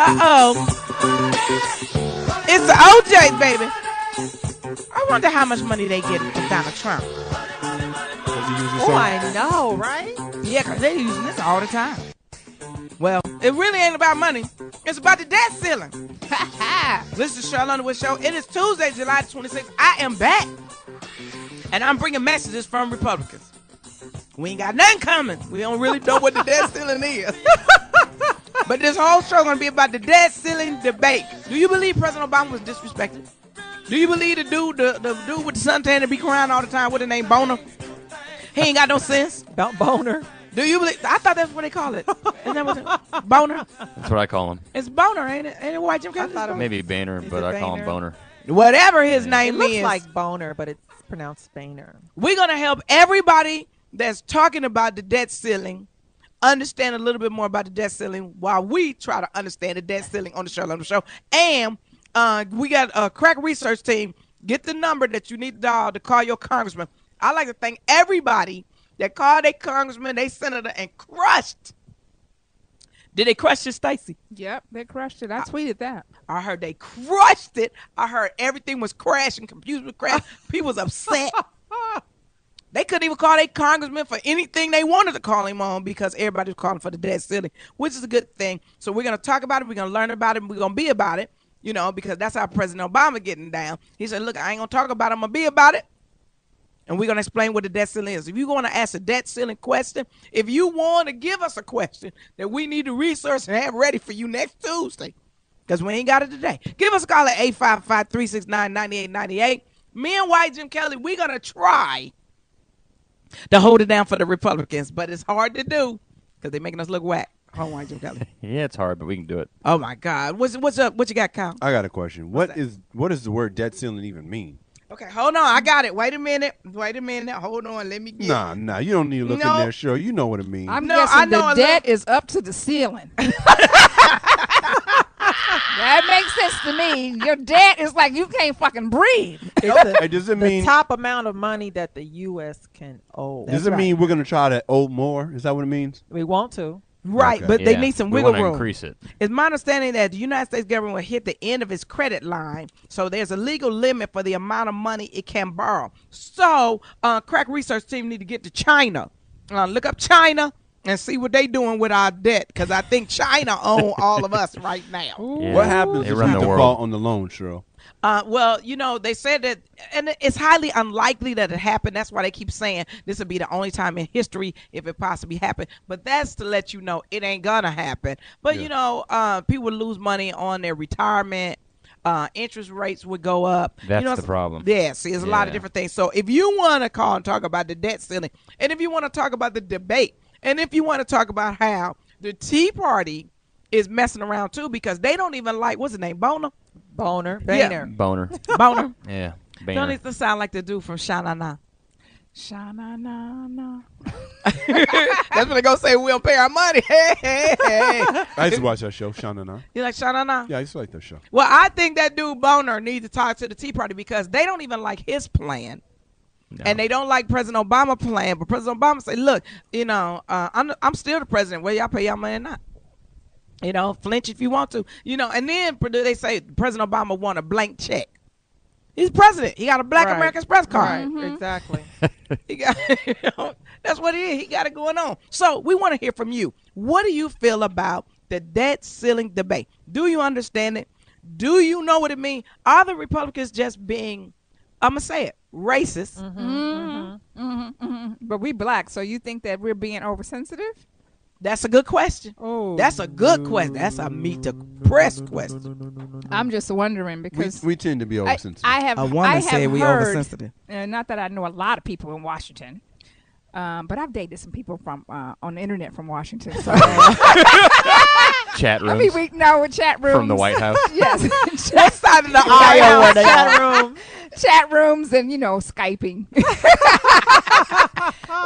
Uh-oh. It's the OJ, baby. I wonder how much money they get from Donald Trump. Oh, I know, right? Yeah, because they're using this all the time. Well, it really ain't about money. It's about the debt ceiling. This is the Sheryl Underwood Show. It is Tuesday, July 26th. I am back. And I'm bringing messages from Republicans. We ain't got nothing coming. We don't really know what the debt ceiling is. But this whole show is going to be about the debt ceiling debate. Do you believe President Obama was disrespected? Do you believe the dude with the suntan that be crying all the time, what the name, Boner? He ain't got no sense. Boner. Do you believe? I thought that's what they call it. Isn't that what it, Boner? That's what I call him. It's Boner, ain't it? Ain't it white Jim Kelly? Maybe Boehner, but I call him Boner. Whatever his name It looks is. like Boner, but it's pronounced Boehner. We're going to help everybody that's talking about the debt ceiling understand a little bit more about the debt ceiling while we try to understand the debt ceiling on the Sheryl Underwood Show. And we got a crack research team. Get the number that you need to dial to call your congressman. I like to thank everybody that called their congressman, their senator, and crushed. Did they crush it, Stacey? Yep, they crushed it. I tweeted that. I heard they crushed it. I heard everything was crashing. Computers were crashing. People was upset. They couldn't even call their congressman for anything they wanted to call him on because everybody was calling for the debt ceiling, which is a good thing. So we're going to talk about it. We're going to learn about it. And we're going to be about it, you know, because that's how President Obama getting down. He said, look, I ain't going to talk about it. I'm going to be about it. And we're going to explain what the debt ceiling is. If you want to ask a debt ceiling question, if you want to give us a question that we need to research and have ready for you next Tuesday, because we ain't got it today, give us a call at 855-369-9898. Me and White Jim Kelly, we're going to try to hold it down for the Republicans, but it's hard to do because they're making us look whack. Oh, White Jim Kelly. Yeah, it's hard, but we can do it. Oh, my God. What's up? What you got, Kyle? I got a question. What does the word debt ceiling even mean? Okay, hold on. I got it. Wait a minute. Hold on. Let me get it. Nah. You don't need to look in there, Cheryl. You know what it means. I'm guessing the debt is up to the ceiling. That makes sense to me. Your debt is like you can't fucking breathe. Does it mean the top amount of money that the U.S. can owe? Does it mean we're going to try to owe more? Is that what it means? We want to. Right, Okay. but they need some wiggle room. Increase it. It's my understanding that the United States government will hit the end of its credit line, so there's a legal limit for the amount of money it can borrow. So, crack research team need to get to China. Look up China and see what they doing with our debt, because I think China own all of us right now. Yeah. What happens They if run we the world. default on the loan, Cheryl? Well, you know, they said that, and it's highly unlikely that it happened. That's why they keep saying this will be the only time in history if it possibly happened. But that's to let you know it ain't gonna happen. But you know, people would lose money on their retirement. Interest rates would go up. That's the problem. Yeah, see, there's a lot of different things. So if you want to call and talk about the debt ceiling, and if you want to talk about the debate, and if you want to talk about how the Tea Party is messing around too, because they don't even like, what's his name, Boner? Boner. Yeah. Boner. Boner. Yeah. Don't Boehner. it sound like the dude from Sha-Na-Na? Sha-na-na-na. That's what they gonna say. We don't pay our money. Hey, hey, hey. I used to watch that show, Sha-Na-Na. You like Sha-Na-Na? Yeah, I used to like that show. Well, I think that dude Boner needs to talk to the Tea Party because they don't even like his plan. No. And they don't like President Obama's plan. But President Obama say, look, you know, I'm still the president. Whether y'all pay y'all money or not. You know, flinch if you want to. You know, and then they say President Obama want a blank check. He's president. He got a Black American Express card. Right, exactly. He got, you know, that's what it is. He got it going on. So we want to hear from you. What do you feel about the debt ceiling debate? Do you understand it? Do you know what it means? Are the Republicans just being, I'm going to say it, racist? But we black, so you think that we're being oversensitive? That's a good question. Oh, That's a good question. That's a meet to press question. I'm just wondering because We tend to be oversensitive. I have we heard, oversensitive. not that I know a lot of people in Washington, but I've dated some people from on the internet from Washington. So Chat I rooms mean, chat rooms from the White House. Yes, What side of the aisle were they on? chat rooms and Skyping.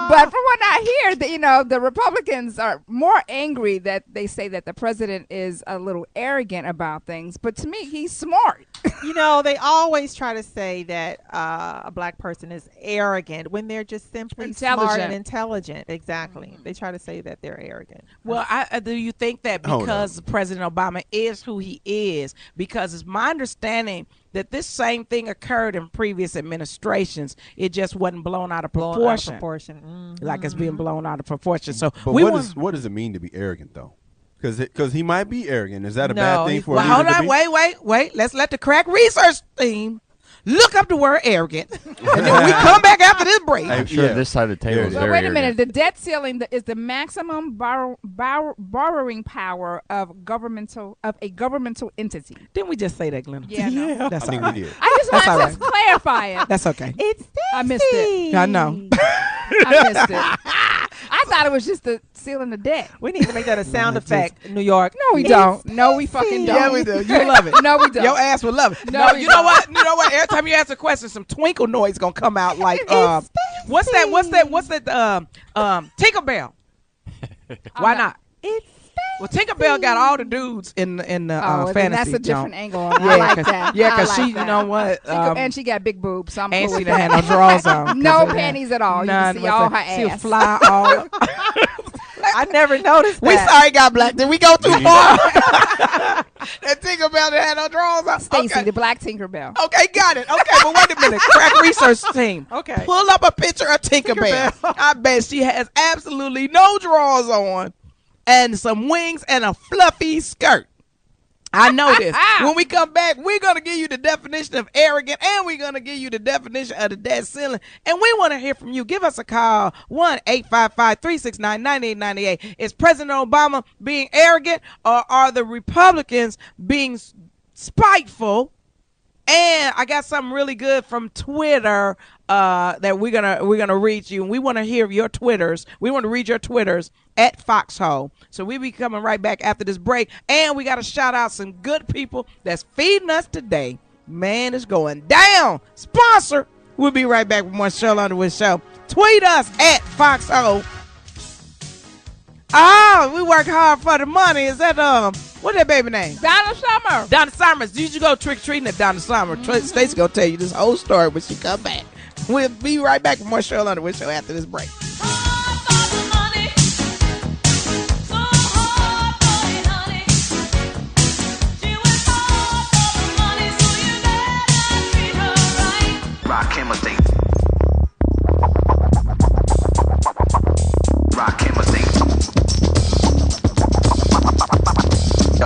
But from what I hear, the Republicans are more angry that they say that the president is a little arrogant about things. But to me, he's smart. They always try to say that a black person is arrogant when they're just simply smart and Intelligent. intelligent. Exactly. They try to say that they're arrogant. Well, do you think that Hold because President Obama is who he is, because it's my understanding that this same thing occurred in previous administrations, it just wasn't blown out of Blown proportion. out of proportion. Like it's being blown out of proportion. So But what does it mean to be arrogant though? Because he might be arrogant. Is that a No, bad thing he's- for a well, leader hold to on, be? wait. Let's let the crack research team look up the word arrogant, and then we come back after this break. I'm sure this side of the table is But very wait a minute. arrogant. The debt ceiling is the maximum borrowing power of a governmental entity. Didn't we just say that, Glenn? Yeah, no. That's I all think right. we did. I just That's all want to clarify it. That's okay. It's I missed it. I know. I missed it. I thought it was just the ceiling of debt. We need to make that a sound effect. New York. No, we don't. No, we fucking don't. Yeah, we do. You love it. No, we don't. Your ass will love it. No, No, we you know don't. what? You know what? Every time you ask a question, some twinkle noise gonna come out. Like, what's that? Tinkerbell. Why not? It's Well, Tinkerbell got all the dudes in the Oh, then fantasy. that's a different joint. angle. On it. I like that. Yeah, I because like she, you that. know what? And she got big boobs, so I'm ain't cool she with done had that. no drawers on. No 'cause of that. panties at all. You None can see all her whatsoever. She'll ass. fly all. I never noticed We that. sorry, God black. Did we go too far? That Tinkerbell that had no drawers on. Stacy, Okay. the black Tinkerbell. Okay, got it. Okay, but wait a minute. Crack research team. Okay. Pull up a picture of Tinkerbell. I bet she has absolutely no drawers on and some wings and a fluffy skirt. I know this. When we come back, we're going to give you the definition of arrogant and we're going to give you the definition of the debt ceiling. And we want to hear from you. Give us a call, 1-855-369-9898. Is President Obama being arrogant or are the Republicans being spiteful? And I got something really good from Twitter that we're gonna read you. And we want to hear your Twitters. We want to read your Twitters at Foxxhole. So we'll be coming right back after this break. And we got to shout out some good people that's feeding us today. Man, it's going down. Sponsor. We'll be right back with more Sheryl Underwood Show. Tweet us at Foxxhole. Oh, we work hard for the money. Is that what's that baby name? Donald Summer. Donna Summers. You should go trick-treating at Donna Summers. Stacey gonna tell you this whole story when she come back. We'll be right back with more Sheryl Underwood Show after this break. Rock him a thing. Rock him a thing.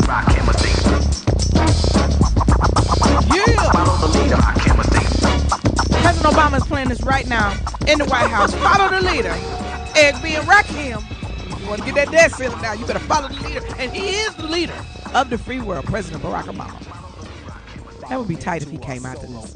Rock him a thing. Yeah. Follow the leader. Rock him a thing. President Obama is playing this right now in the White House. Follow the leader. Egg being Rakim. You want to get that debt ceiling down, you better follow the leader. And he is the leader of the free world, President Barack Obama. That would be tight if he came out to this.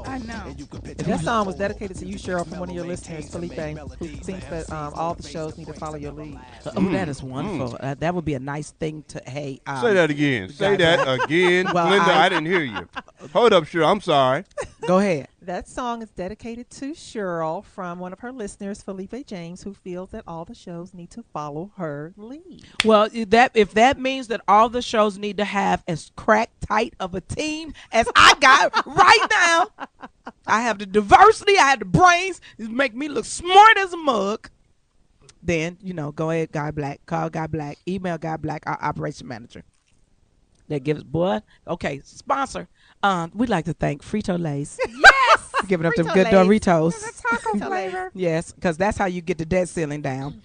I know. That song was dedicated to you, Cheryl, from one of your listeners, Felipe, who thinks that all the shows need to follow your lead. Oh, that is wonderful. That would be a nice thing to, hey. Say that again. Say that again. Well, Linda, I- I didn't hear you. Hold up, sure. I'm sorry. Go ahead. That song is dedicated to Cheryl from one of her listeners, Felipe James, who feels that all the shows need to follow her lead. Well, if that means that all the shows need to have as crack tight of a team as I got right now, I have the diversity, I have the brains, it make me look smart as a mug. Then, go ahead, Guy Black, call Guy Black, email Guy Black, our operation manager. They give us, boy. Okay, sponsor. We'd like to thank Frito-Lay's. Yes. for giving up them Frito-Lays. good Doritos. Taco flavor. Yes, because that's how you get the debt ceiling down.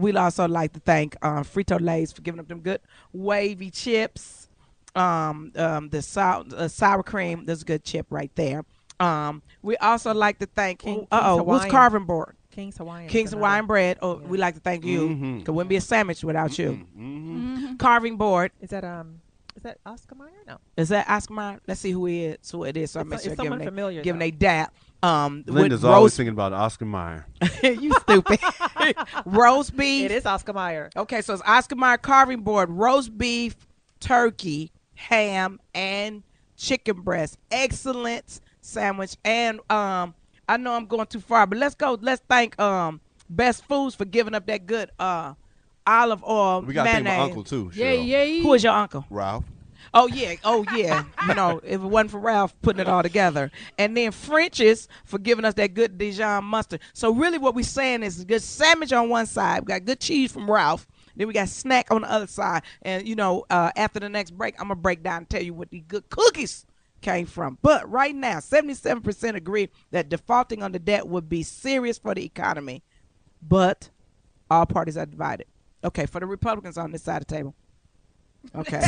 We'd also like to thank Frito-Lay's for giving up them good wavy chips. The sour cream, there's a good chip right there. We also like to thank, King's what's Hawaiian. carving board? King's Hawaiian. King's is Hawaiian another. bread. Oh, Yeah. we like to thank you. Mhm. Because wouldn't be a sandwich without you. Mm-hmm. Carving board. Is that Oscar Mayer? No. Is that Oscar Mayer? Let's see who it is. So I It's- make sure it's someone giving familiar, giving though. they dap. With Linda's always roast. thinking about Oscar Mayer. You stupid. Roast beef. It is Oscar Mayer. Okay, so it's Oscar Mayer carving board, roast beef, turkey, ham, and chicken breast. Excellent sandwich. And I know I'm going too far, but let's go. Let's thank Best Foods for giving up that good olive oil We got to thank mayonnaise. my uncle, too. Yeah, Cheryl. yeah. Who is your uncle? Ralph. Oh yeah, You know, if it wasn't for Ralph putting it all together, and then French's for giving us that good Dijon mustard. So really, what we're saying is good sandwich on one side, we got good cheese from Ralph, then we got snack on the other side, and you know, after the next break, I'm gonna break down and tell you what these good cookies came from. But right now, 77% agree that defaulting on the debt would be serious for the economy, but all parties are divided. Okay, for the Republicans on this side of the table. Okay.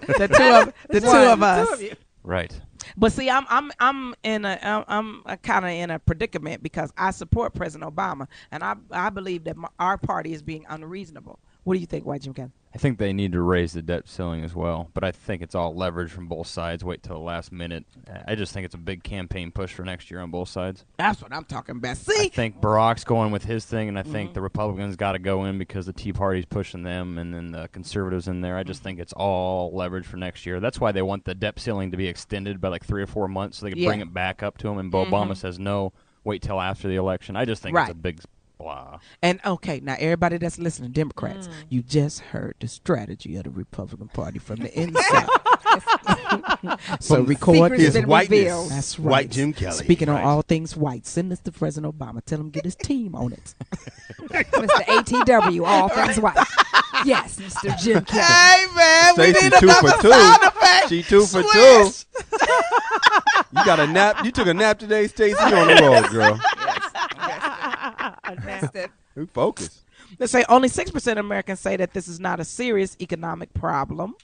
the two of us. Right. But see, I'm kind of in a predicament because I support President Obama, and I believe that our party is being unreasonable. What do you think, White Jim Kelly? I think they need to raise the debt ceiling as well, but I think it's all leverage from both sides. Wait till the last minute. I just think it's a big campaign push for next year on both sides. That's what I'm talking about. See? I think Barack's going with his thing, and I think the Republicans got to go in because the Tea Party's pushing them, and then the conservatives in there. I just think it's all leverage for next year. That's why they want the debt ceiling to be extended by like 3 or 4 months so they can bring it back up to them, and Obama says no, wait till after the election. I just think it's a big blah. And okay, now everybody that's listening, Democrats, you just heard the strategy of the Republican Party from the inside. So record his this. whiteness. That's right. White Jim Kelly. Speaking on all things white, send this to President Obama. Tell him get his team on it. Mr. ATW, all things white. Yes, Mr. Jim Kelly. Hey man, we Stacey need 2 another for 2. sound effect. She 2 for 2. Swish. You got a nap? You took a nap today, Stacey? You on the road, girl. That's it. We focus. Let's say only 6% of Americans say that this is not a serious economic problem.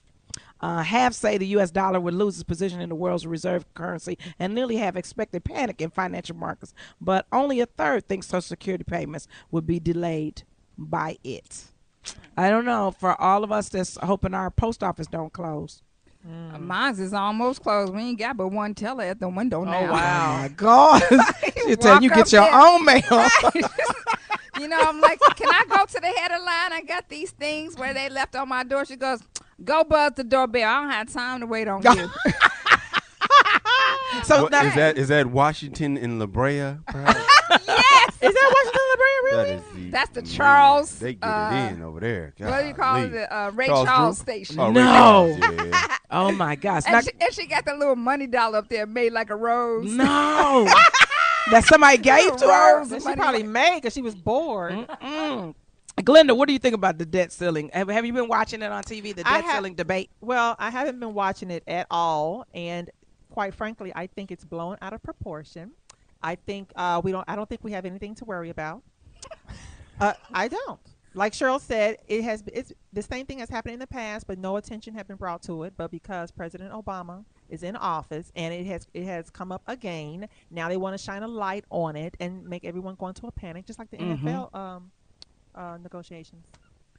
Half say the U.S. dollar would lose its position in the world's reserve currency, and nearly half expected panic in financial markets. But only a third thinks Social Security payments would be delayed by it. I don't know. For all of us that's hoping our post office don't close. Mine's is almost closed. We ain't got but one teller at the window now. Oh, wow. My God. She'll tell you get your own mail. You know, I'm like, can I go to the head of the line? I got these things where they left on my door. She goes, go buzz the doorbell. I don't have time to wait on you. So What, now, is that Washington and La Brea? Perhaps? Yes. is that Washington La Brea really? That is That's the Charles, They get it in over there. what do you call Golly. it? Ray Charles Charles Group? Station. Oh, Ray No. Charles, yeah. Oh my gosh. And she got the little money dollar up there made like a rose. No. That somebody gave to her? Rose. That she probably made because she was bored. Glenda, what do you think about the debt ceiling? Have you been watching it on TV, the debt ceiling debate? Well, I haven't been watching it at all, and quite frankly, I think it's blown out of proportion. I think I don't think we have anything to worry about. I don't. Like Sheryl said, it's the same thing has happened in the past, but no attention has been brought to it. But because President Obama is in office and it has come up again, now they want to shine a light on it and make everyone go into a panic, just like the NFL negotiations.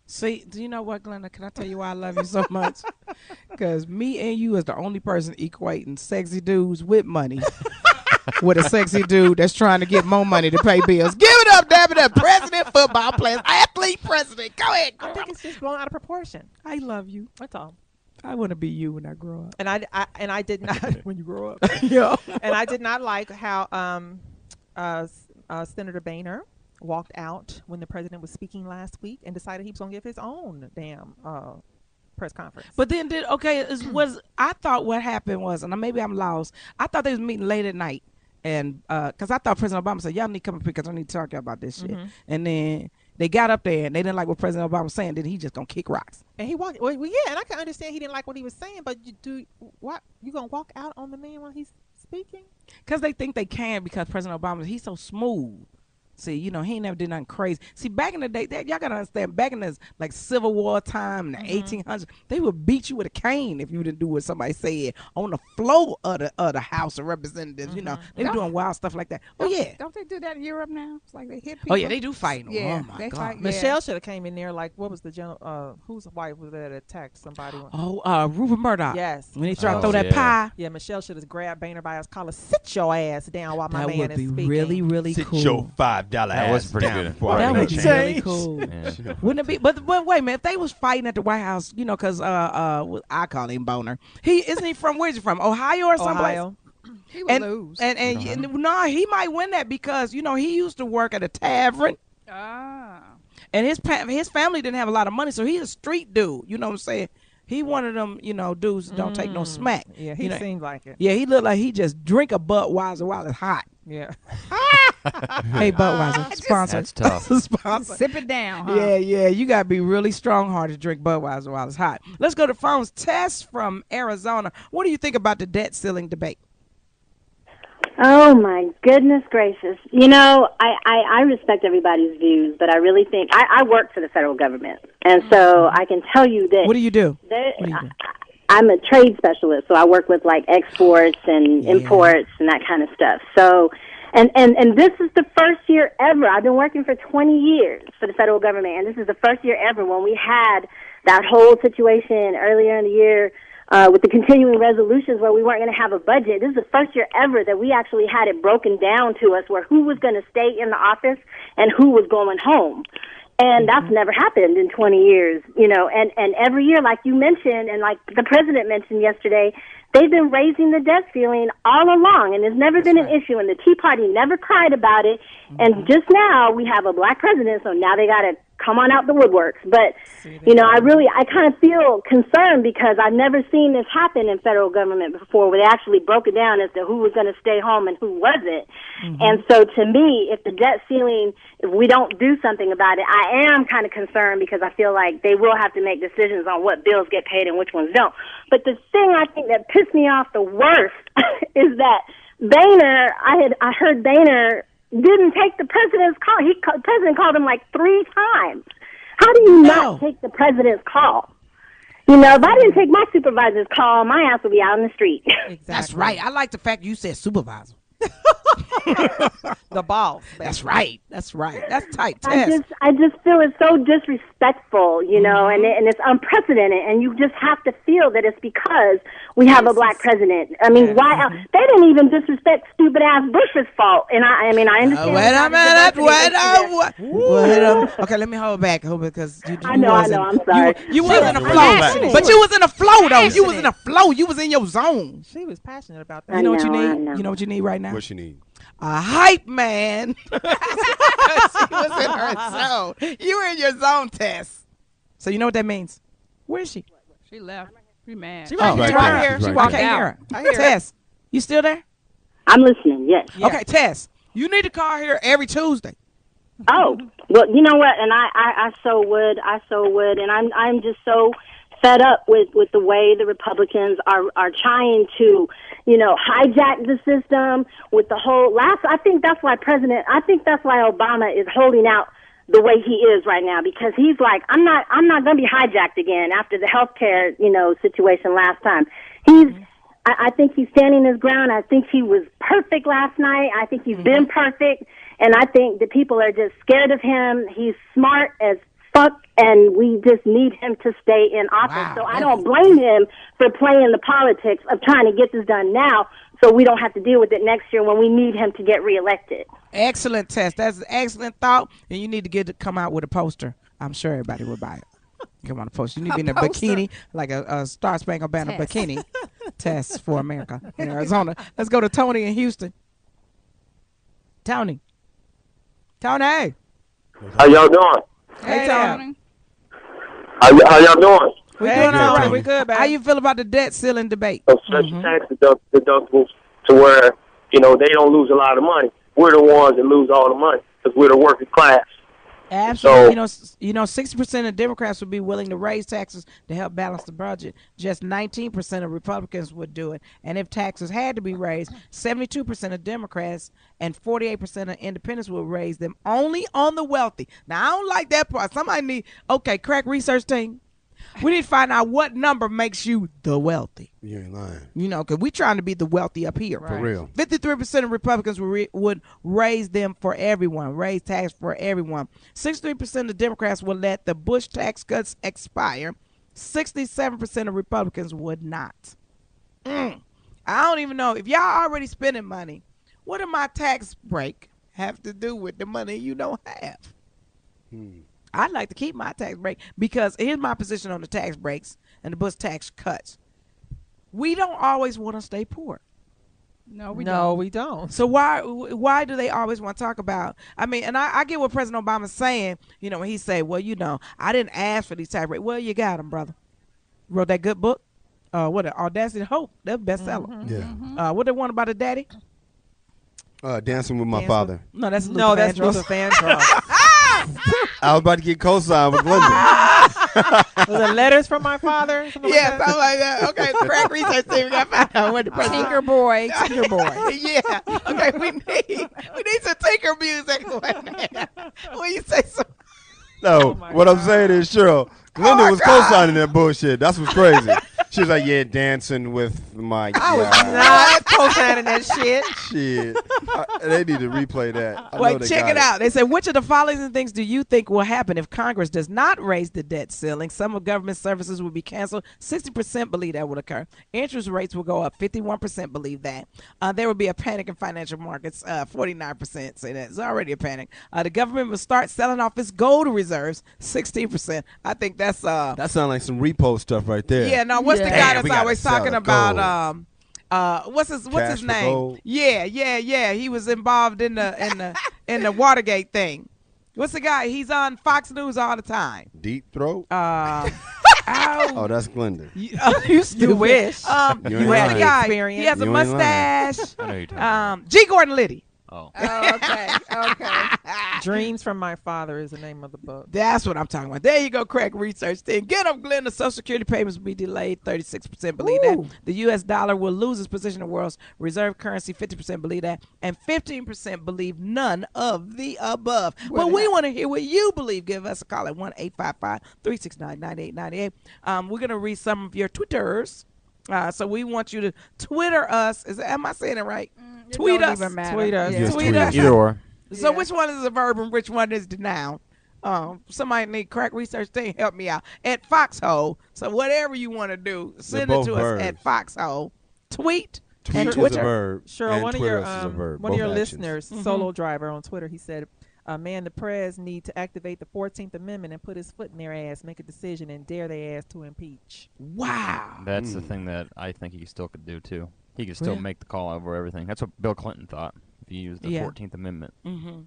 See, do you know what, Glenda? Can I tell you why I love you so much? Because me and you is the only person equating sexy dudes with money with a sexy dude that's trying to get more money to pay bills. Give it up, damn it up. President, football players, athlete, president. Go ahead, girl. I think it's just blown out of proportion. I love you. That's all. I want to be you when I grow up. And I did not When you grow up. Yeah. and I did not like how Senator Boehner walked out when the president was speaking last week and decided he was going to give his own damn press conference. But then I thought what happened was, and maybe I'm lost, I thought they was meeting late at night. And because I thought President Obama said, y'all need to come up here because I need to talk to you about this shit. And then they got up there and they didn't like what President Obama was saying. Then he just going to kick rocks. And he walked, well, yeah, and I can understand he didn't like what he was saying, but you going to walk out on the man while he's speaking? Because they think they can because President Obama, he's so smooth. See, you know, he ain't never did nothing crazy. See, back in the day, y'all got to understand, back in this, like, Civil War time in the 1800s, they would beat you with a cane if you didn't do what somebody said on the floor of the House of Representatives. You know, they were doing wild stuff like that. Oh, yeah. Don't they do that in Europe now? It's like they hit people. Oh, yeah, they do fight. Yeah, oh, my they God. fight. Michelle should have came in there like, what was the general, whose wife was that attacked somebody? Rupert Murdoch. Yes. When he tried to Oh, throw that yeah. pie. Yeah, Michelle should have grabbed Boehner by his collar. Sit your ass down while my That man would is be speaking. really, really Sit cool. your $5 That was ass pretty down good. before I That make would be a really change. cool. Yeah. Wouldn't it be? But wait a minute. If they was fighting at the White House, you know, because I call him Boner. Isn't he from? Where's he from? Ohio or someplace? Ohio. He would And lose. no, he might win that because you know he used to work at a tavern, Ah. and his family didn't have a lot of money, so he's a street dude. You know what I'm saying? He one of them, dudes that don't take no smack. Yeah, he seemed like it. Yeah, he looked like he just drink a Budweiser while it's hot. Yeah. Hey, Budweiser, sponsor. That's tough. Sponsor. Sip it down, huh? Yeah. You got to be really strong-hearted to drink Budweiser while it's hot. Let's go to phones. Tess from Arizona. What do you think about the debt ceiling debate? Oh, my goodness gracious. I respect everybody's views, but I really think I work for the federal government. And so I can tell you that. What do you do? I'm a trade specialist, so I work with like exports and imports and that kind of stuff. So, and this is the first year ever. I've been working for 20 years for the federal government, and this is the first year ever when we had that whole situation earlier in the year with the continuing resolutions where we weren't going to have a budget. This is the first year ever that we actually had it broken down to us where who was going to stay in the office and who was going home. And that's never happened in 20 years, and every year, like you mentioned, and like the president mentioned yesterday, they've been raising the debt ceiling all along, and it's never been an issue, and the Tea Party never cried about it. And just now we have a black president, so now they got to come on out the woodworks. But, I kind of feel concerned because I've never seen this happen in federal government before where they actually broke it down as to who was going to stay home and who wasn't. And so to me, if the debt ceiling, if we don't do something about it, I am kind of concerned because I feel like they will have to make decisions on what bills get paid and which ones don't. But the thing I think that pissed me off the worst is that Boehner, I heard Boehner didn't take the president's call. The president called him like 3 times. How do you not take the president's call? If I didn't take my supervisor's call, my ass would be out in the street. Exactly. That's right. I like the fact you said supervisor. The boss. That's right. That's tight, Tess. I just feel it's so disrespectful, and it's unprecedented, and you just have to feel that it's because we have a black president. I mean, why they didn't even disrespect stupid ass Bush's fault, and I understand. Wait a minute. Okay, let me hold back, because I know. I'm sorry. You was in a flow, but you was in a flow though. You was in a flow. You was in your zone. She was passionate about that. You know what you need? You know what you need right now? What you need? A hype man. She was in her zone. You were in your zone, Tess. So you know what that means? Where is she? She left. She mad. She right here. She walked out. Tess, you still there? I'm listening. Yes. Yeah. Okay, Tess, you need to call here every Tuesday. Oh, well, you know what? And I so would, and I'm just so fed up with the way the Republicans are trying to, hijack the system with the whole I think that's why Obama is holding out the way he is right now, because he's like, I'm not going to be hijacked again after the healthcare, situation last time. I think he's standing his ground. I think he was perfect last night. I think he's been perfect. And I think that people are just scared of him. He's smart as fuck, and we just need him to stay in office. Wow. So I don't blame him for playing the politics of trying to get this done now so we don't have to deal with it next year when we need him to get reelected. Excellent, Tess. That's an excellent thought, and you need to come out with a poster. I'm sure everybody would buy it. Come on, a poster. You need to be in a bikini, like a Star Spangled Banner bikini. Tess for America in Arizona. Let's go to Tony in Houston. Tony. How y'all doing? Hey, Tony. How y'all doing? We're doing all right. We're good, man. How you feel about the debt ceiling debate? Special tax deductibles to where, they don't lose a lot of money. We're the ones that lose all the money because we're the working class. Absolutely. So, 60% of Democrats would be willing to raise taxes to help balance the budget. Just 19% of Republicans would do it. And if taxes had to be raised, 72% of Democrats and 48% of independents would raise them only on the wealthy. Now, I don't like that part. Somebody crack research team. We need to find out what number makes you the wealthy. You ain't lying. Because we're trying to be the wealthy up here. For real. 53% of Republicans would raise them for everyone, raise tax for everyone. 63% of Democrats would let the Bush tax cuts expire. 67% of Republicans would not. I don't even know. If y'all already spending money, what did my tax break have to do with the money you don't have? I'd like to keep my tax break, because here's my position on the tax breaks and the Bush tax cuts. We don't always want to stay poor. No, we don't. So why do they always want to talk about? I mean, and I get what President Obama's saying. When he say, "Well, I didn't ask for these tax breaks." Well, you got them, brother. wrote that good book. What Audacity Hope? That bestseller. Yeah. What the one about the daddy? Dancing with my father. No, that's Luther No, that's Vandross. Luther Vandross. I was about to get co-signed with Glenda. Was it letters from my father? Something Yeah, like that? something like that. Okay, crack research team. We got to find out what the person. Tinker boy. Tinker boy. Yeah. Okay, we need some Tinker music. When you say so. No, my what I'm saying is, Cheryl, Glenda was co-signing that bullshit. That's what's crazy. She was like, yeah, dancing with my I was guy. not co-signing that shit. Shit. They need to replay that. I know Wait, they check got it out. They said, which of the following things do you think will happen if Congress does not raise the debt ceiling? Some of government services will be canceled. 60% believe that will occur. Interest rates will go up. 51% believe that. There will be a panic in financial markets. 49% say that. It's already a panic. The government will start selling off its gold reserves. 16%. I think that's That sounds like some repo stuff right there. yeah. Now, what's the Yeah. guy Damn, that's we gotta always sell talking the about what's his Cash for name? gold. Yeah. He was involved in the Watergate thing. What's the guy? He's on Fox News all the time. Deep throat? Oh, That's Glenda. you stupid. You wish. You ain't What's the lying. guy? Experience. He has a You ain't lying. mustache. I know you're talking about. G. Gordon Liddy. Oh. Oh, okay. Dreams from My Father is the name of the book. That's what I'm talking about. There you go, crack research thing. Get up, Glenn. The Social Security payments will be delayed. 36% believe Ooh. that. The U.S. dollar will lose its position in the world's reserve currency. 50% believe that. And 15% believe none of the above. But we want to hear what you believe. Give us a call at 1-855-369-9898. We're going to read some of your Twitters. So we want you to Twitter us. Am I saying it right? Tweet don't us. even matter. Tweet us. Yeah. Yes, Tweet tweet us. us. Either or. So Yeah. which one is the verb and which one is the noun? Somebody need crack research thing. Help me out at Foxxhole. So whatever you want to do, send it both to verbs. us at Foxxhole. Tweet Tweet and is a Twitter. verb. Cheryl, and one of Twitter your is a verb. one of Both your actions. listeners, Solo Driver on Twitter, he said, "Man, the press need to activate the 14th Amendment and put his foot in their ass, make a decision, and dare their ass to impeach." Wow. That's the thing that I think he still could do, too. He could still Yeah. make the call over everything. That's what Bill Clinton thought. If he used the Yeah. 14th Amendment, Mm-hmm.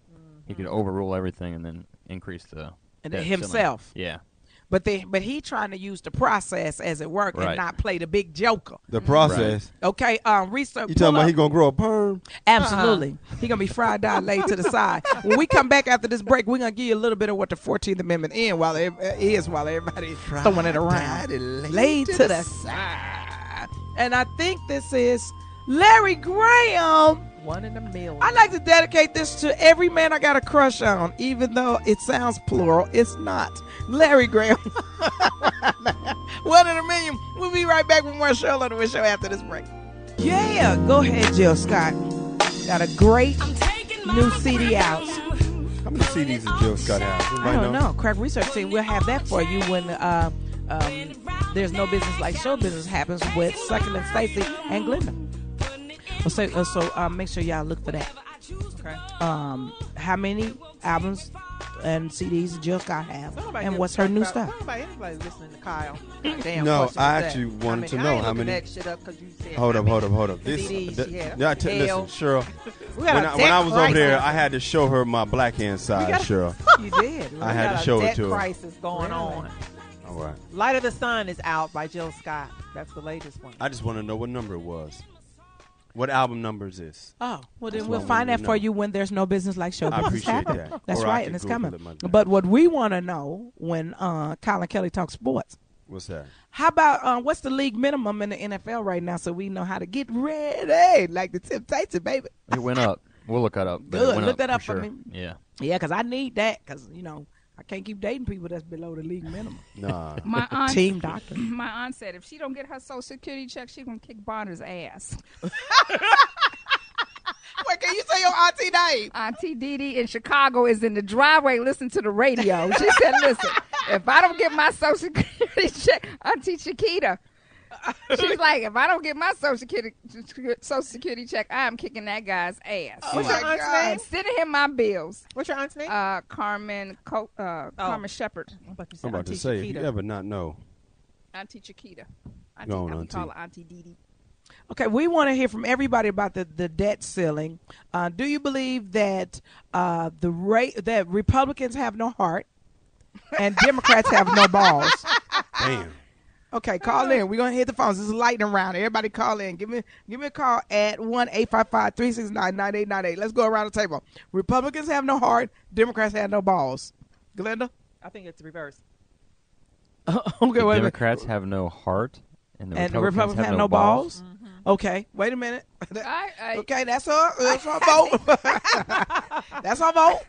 he could overrule everything and then increase the debt ceiling. Himself. Yeah. But he trying to use the process as it work and Right. not play the big joker. The process. Okay. Research. You talking pull about up- he gonna grow a perm? Absolutely. He gonna be fried down, laid to the side. When we come back after this break, we're gonna give you a little bit of what the 14th Amendment while everybody's throwing it around. Laid to the side. And I think this is Larry Graham. One in a million. I'd like to dedicate this to every man I got a crush on, even though it sounds plural. It's not. Larry Graham. One in a million. We'll be right back with more Sheryl Underwood Show after this break. Yeah, go ahead, Jill Scott. Got a great new CD out. How many CDs does Jill Scott have? I Anybody don't know. Crack Research Team, we'll have that for you when There's No Business Like Show Business happens with Succulent Stacy and Glenda. So make sure y'all look for that. Okay. How many albums and CDs Jill Scott have, Nobody and gives what's a her fuck new about- stuff? Anybody's listening to Kyle. Damn No, question I was actually that? wanted to I know ain't how looking many- that shit up 'cause you said Hold how up. many This, CDs she had. listen, Hell. Cheryl. We got When a I debt was over there, crisis. I had to show her my black hand side, Cheryl. You did. I had We got to show a it debt to her. crisis going on. All right. Light of the Sun is out by Jill Scott. That's the latest one. I just want to know what number it was. What album number is this? Oh, well then That's we'll what I find wanted that to for know. you when There's No Business Like Show I Business appreciate happen. that. That's Or I right, can and it's Google coming. it myself. But what we want to know when Colin Kelly talks sports, What's that? how about what's the league minimum in the NFL right now, so we know how to get ready, like the Temptation, baby. It went up. We'll look that up. but it Good. went Look that up for for sure. me. Yeah. Yeah, because I need that, because I can't keep dating people that's below the league minimum. Nah. My aunt, Team doctor. my aunt said if she don't get her Social Security check, she gonna kick Bonner's ass. Wait, can you say your auntie name? Auntie Dee Dee in Chicago is in the driveway listening to the radio. She said, listen, if I don't get my Social Security check, Auntie Chiquita, she's like, if I don't get my Social Security check, I am kicking that guy's ass. What's your aunt's name? And sending him my bills. What's your aunt's name? Carmen Shepherd. I'm about to I'm say about Auntie to say, if Chiquita. you ever not know. Auntie Chiquita. Go on, We Auntie. call her Auntie Dee Dee. Okay, we want to hear from everybody about the debt ceiling. Do you believe that that Republicans have no heart and Democrats have no balls? Damn. Okay, call in. We're gonna hit the phones. This is lightning round. Everybody call in. Give me a call at 1-855-369-9898. Let's go around the table. Republicans have no heart. Democrats have no balls. Glenda? I think it's reverse. Okay, The wait a minute. Democrats have no heart, and the And the Republicans Republicans have no balls. Mm-hmm. Okay, wait a minute. I- Okay, that's our vote. That's our vote.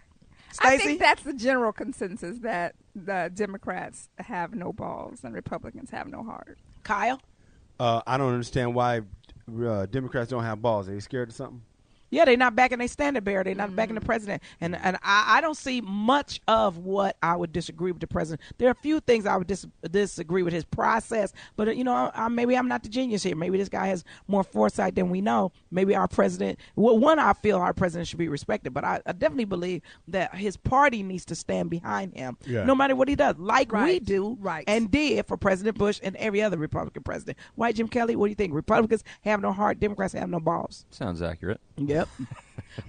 I Stacey? think that's the general consensus that the Democrats have no balls and Republicans have no heart. Kyle? I don't understand why Democrats don't have balls. Are they scared of something? Yeah, they're not backing their standard bearer. They're not backing the president. And I don't see much of what I would disagree with the president. There are a few things I would disagree with his process. But, maybe I'm not the genius here. Maybe this guy has more foresight than we know. Maybe our president, I feel our president should be respected. But I definitely believe that his party needs to stand behind him, no matter what he does, like we do and did for President Bush and every other Republican president. White Jim Kelly, what do you think? Republicans have no heart. Democrats have no balls. Sounds accurate. Yep.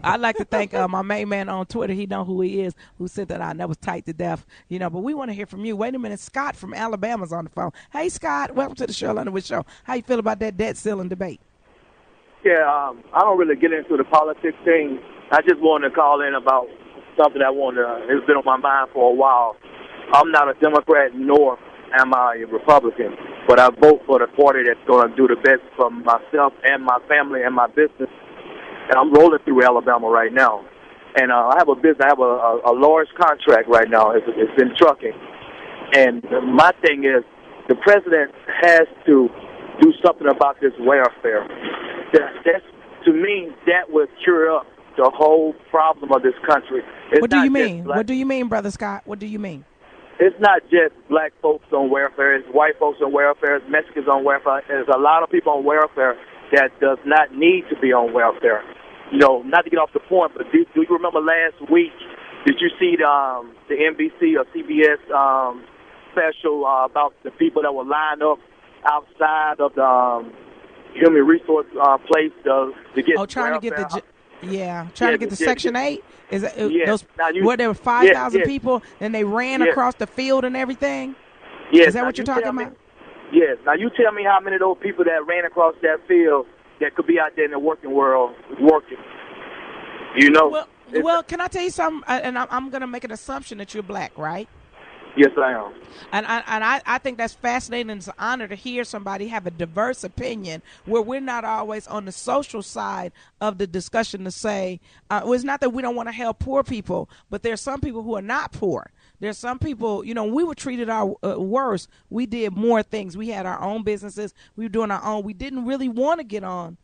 I'd like to thank my main man on Twitter. He know who he is, who sent that out. And that was tight to death. But we want to hear from you. Wait a minute. Scott from Alabama's on the phone. Hey, Scott. Welcome to the Sheryl Underwood Show. How you feel about that debt ceiling debate? Yeah, I don't really get into the politics thing. I just wanted to call in about something that it's been on my mind for a while. I'm not a Democrat, nor am I a Republican, but I vote for the party that's going to do the best for myself and my family and my business. And I'm rolling through Alabama right now. And I have a business. I have a large contract right now. It's in trucking. And my thing is, the president has to do something about this welfare. To me, that would cure up the whole problem of this country. What do you mean? What do you mean, Brother Scott? What do you mean? It's not just black folks on welfare. It's white folks on welfare. It's Mexicans on welfare. There's a lot of people on welfare that does not need to be on welfare. Not to get off the point, but do you remember last week, did you see the NBC or CBS special about the people that were lined up outside of the human resource place to get trying welfare? to get to get the Section 8? Is it where there were 5,000 people and they ran across the field and everything? Yes. Is that what you're talking about? Yes. Now, you tell me how many of those people that ran across that field that could be out there in the working world working. Well, can I tell you something? And I'm going to make an assumption that you're black, right? Yes, I am. And I think that's fascinating, and it's an honor to hear somebody have a diverse opinion where we're not always on the social side of the discussion to say, it's not that we don't want to help poor people, but there's some people who are not poor. There's some people, we were treated our worse. We did more things. We had our own businesses. We were doing our own. We didn't really want to get on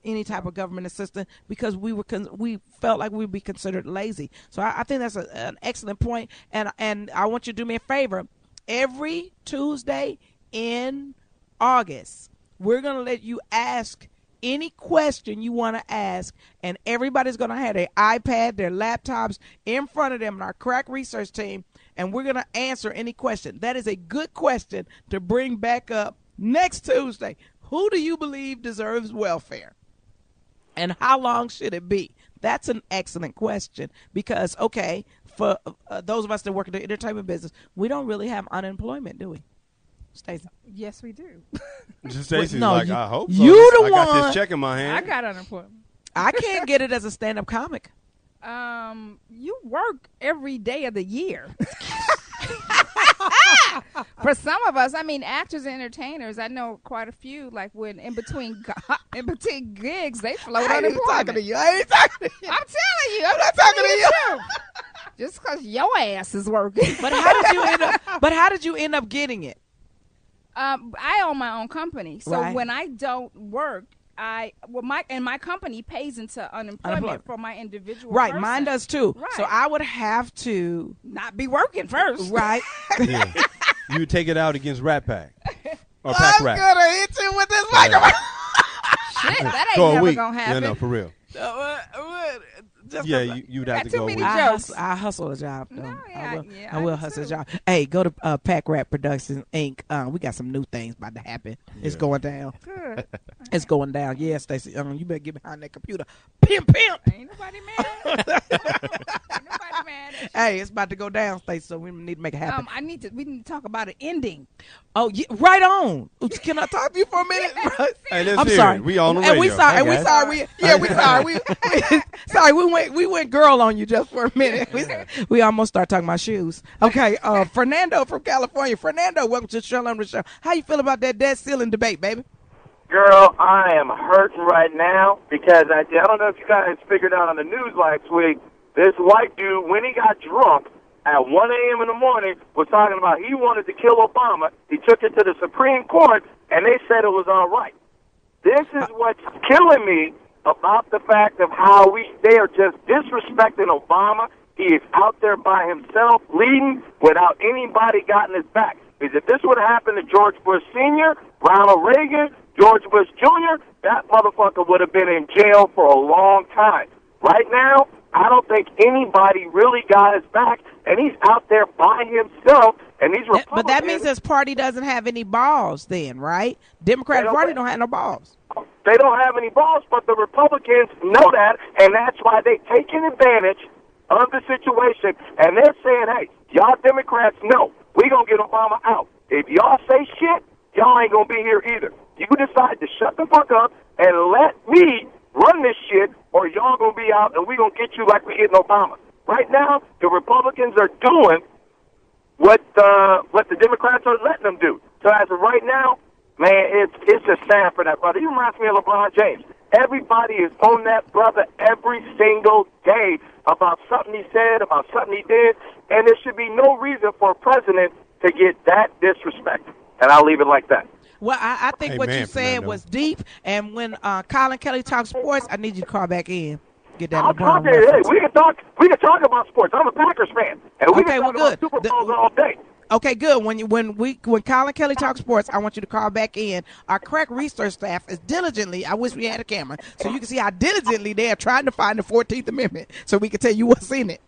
any type of government assistance because we felt like we'd be considered lazy. So I think that's an excellent point. And I want you to do me a favor. Every Tuesday in August, we're going to let you ask any question you want to ask, and everybody's going to have their iPad, their laptops in front of them, and our crack research team, and we're going to answer any question. That is a good question to bring back up next Tuesday. Who do you believe deserves welfare? And how long should it be? That's an excellent question because, for those of us that work in the entertainment business, we don't really have unemployment, do we? Stacey? Yes, we do. Stacey's no, I hope so. You the I one. got this check in my hand. I got unemployment. I can't get it as a stand-up comic. You work every day of the year. For some of us, actors and entertainers, I know quite a few. Like when in between gigs, they float I ain't unemployment. talking to you. I ain't talking to you. I'm telling you, I'm not talking to you. Just because your ass is working. But how did you end up getting it? I own my own company, so Right. when I don't work, my company pays into unemployment for my individual. Right, person. mine does too. Right. So I would have to not be working first. Right. Yeah. You would take it out against Rat Pack or Pack I'm Rat. gonna hit you with this microphone. Shit, that ain't Go a never week. gonna happen. No, for real. Just Yeah, a- you'd have to too go a many week. jokes. I hustle a job though. No, I will I hustle a do. job. Hey, go to Pack Rat Productions Inc. We got some new things about to happen. It's Yeah. going down. Good. It's going down. Yeah, Stacey. You better get behind that computer. Pimp. Ain't nobody mad. Ain't nobody mad at you. Hey, it's about to go down, Stacey, so we need to make it happen. We need to talk about an ending. Oh, yeah, right on. Can I talk to you for a minute? Hey, let's I'm hear sorry. it. We on the And we radio. sorry. Hey, And we guys. sorry. We sorry. Sorry. We went girl on you just for a minute. We almost start talking about shoes. Okay. Fernando from California. Fernando, welcome to Sheryl Underwood Show. How you feel about that debt ceiling debate, baby? Girl, I am hurting right now because I don't know if you guys figured out on the news last week, this white dude, when he got drunk at 1 a.m. in the morning, was talking about he wanted to kill Obama. He took it to the Supreme Court, and they said it was all right. This is what's killing me about the fact of how they are just disrespecting Obama. He is out there by himself, leading without anybody gotten his back. Because if this would have happened to George Bush Sr., Ronald Reagan, George Bush Jr., that motherfucker would have been in jail for a long time. Right now, I don't think anybody really got his back, and he's out there by himself, and these Republicans... But that means his party doesn't have any balls then, right? Democratic Party don't have no balls. They don't have any balls, but the Republicans know that, and that's why they're taking advantage of the situation, and they're saying, hey, y'all Democrats know we going to get Obama out. If y'all say shit, y'all ain't going to be here either. You decide to shut the fuck up and let me run this shit, or y'all going to be out, and we going to get you like we getting Obama. Right now, the Republicans are doing what the Democrats are letting them do. So as of right now, man, it's just sad for that brother. He reminds me of LeBron James. Everybody is on that brother every single day about something he said, about something he did, and there should be no reason for a president to get that disrespected. And I'll leave it like that. Well, I think what you Amen, said Fernando. was deep, and when Colin Kelly talks sports, I need you to call back in. Get that I'll talk LeBron to you. Hey, reference. we can talk about sports. I'm a Packers fan, and we Okay, can well, talk about good. Super Bowls all day. Okay, good. When Colin Kelly talks sports, I want you to call back in. Our crack research staff is diligently. I wish we had a camera so you can see how diligently they are trying to find the 14th Amendment, so we can tell you what's in it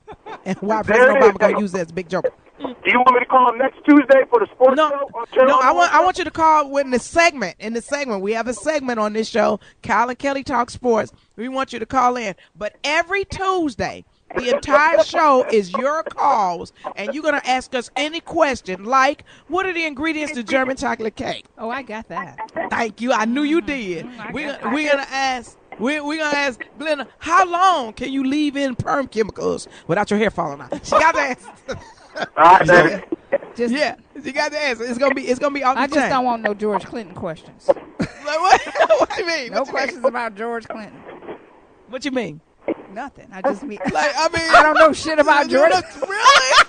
and why There President it is. Obama gonna use that as a big joke. Do you want me to call him next Tuesday for the sports No, show? on Channel no. I 1? want you to call in the segment. In the segment, we have a segment on this show. Colin Kelly talks sports. We want you to call in, but every Tuesday. The entire show is your calls, and you're going to ask us any question like, what are the ingredients to German chocolate cake? Oh, I got that. Thank you. I knew you did. We're going to ask Glenda, how long can you leave in perm chemicals without your hair falling out? She got the answer. All right, baby. Just, Yeah, she got the answer. It's gonna be off the I chain. just don't want no George Clinton questions. Like, what do you mean? No What you mean? questions about George Clinton. What you mean? Nothing. I just mean Like, I mean, I don't know shit about George. Really?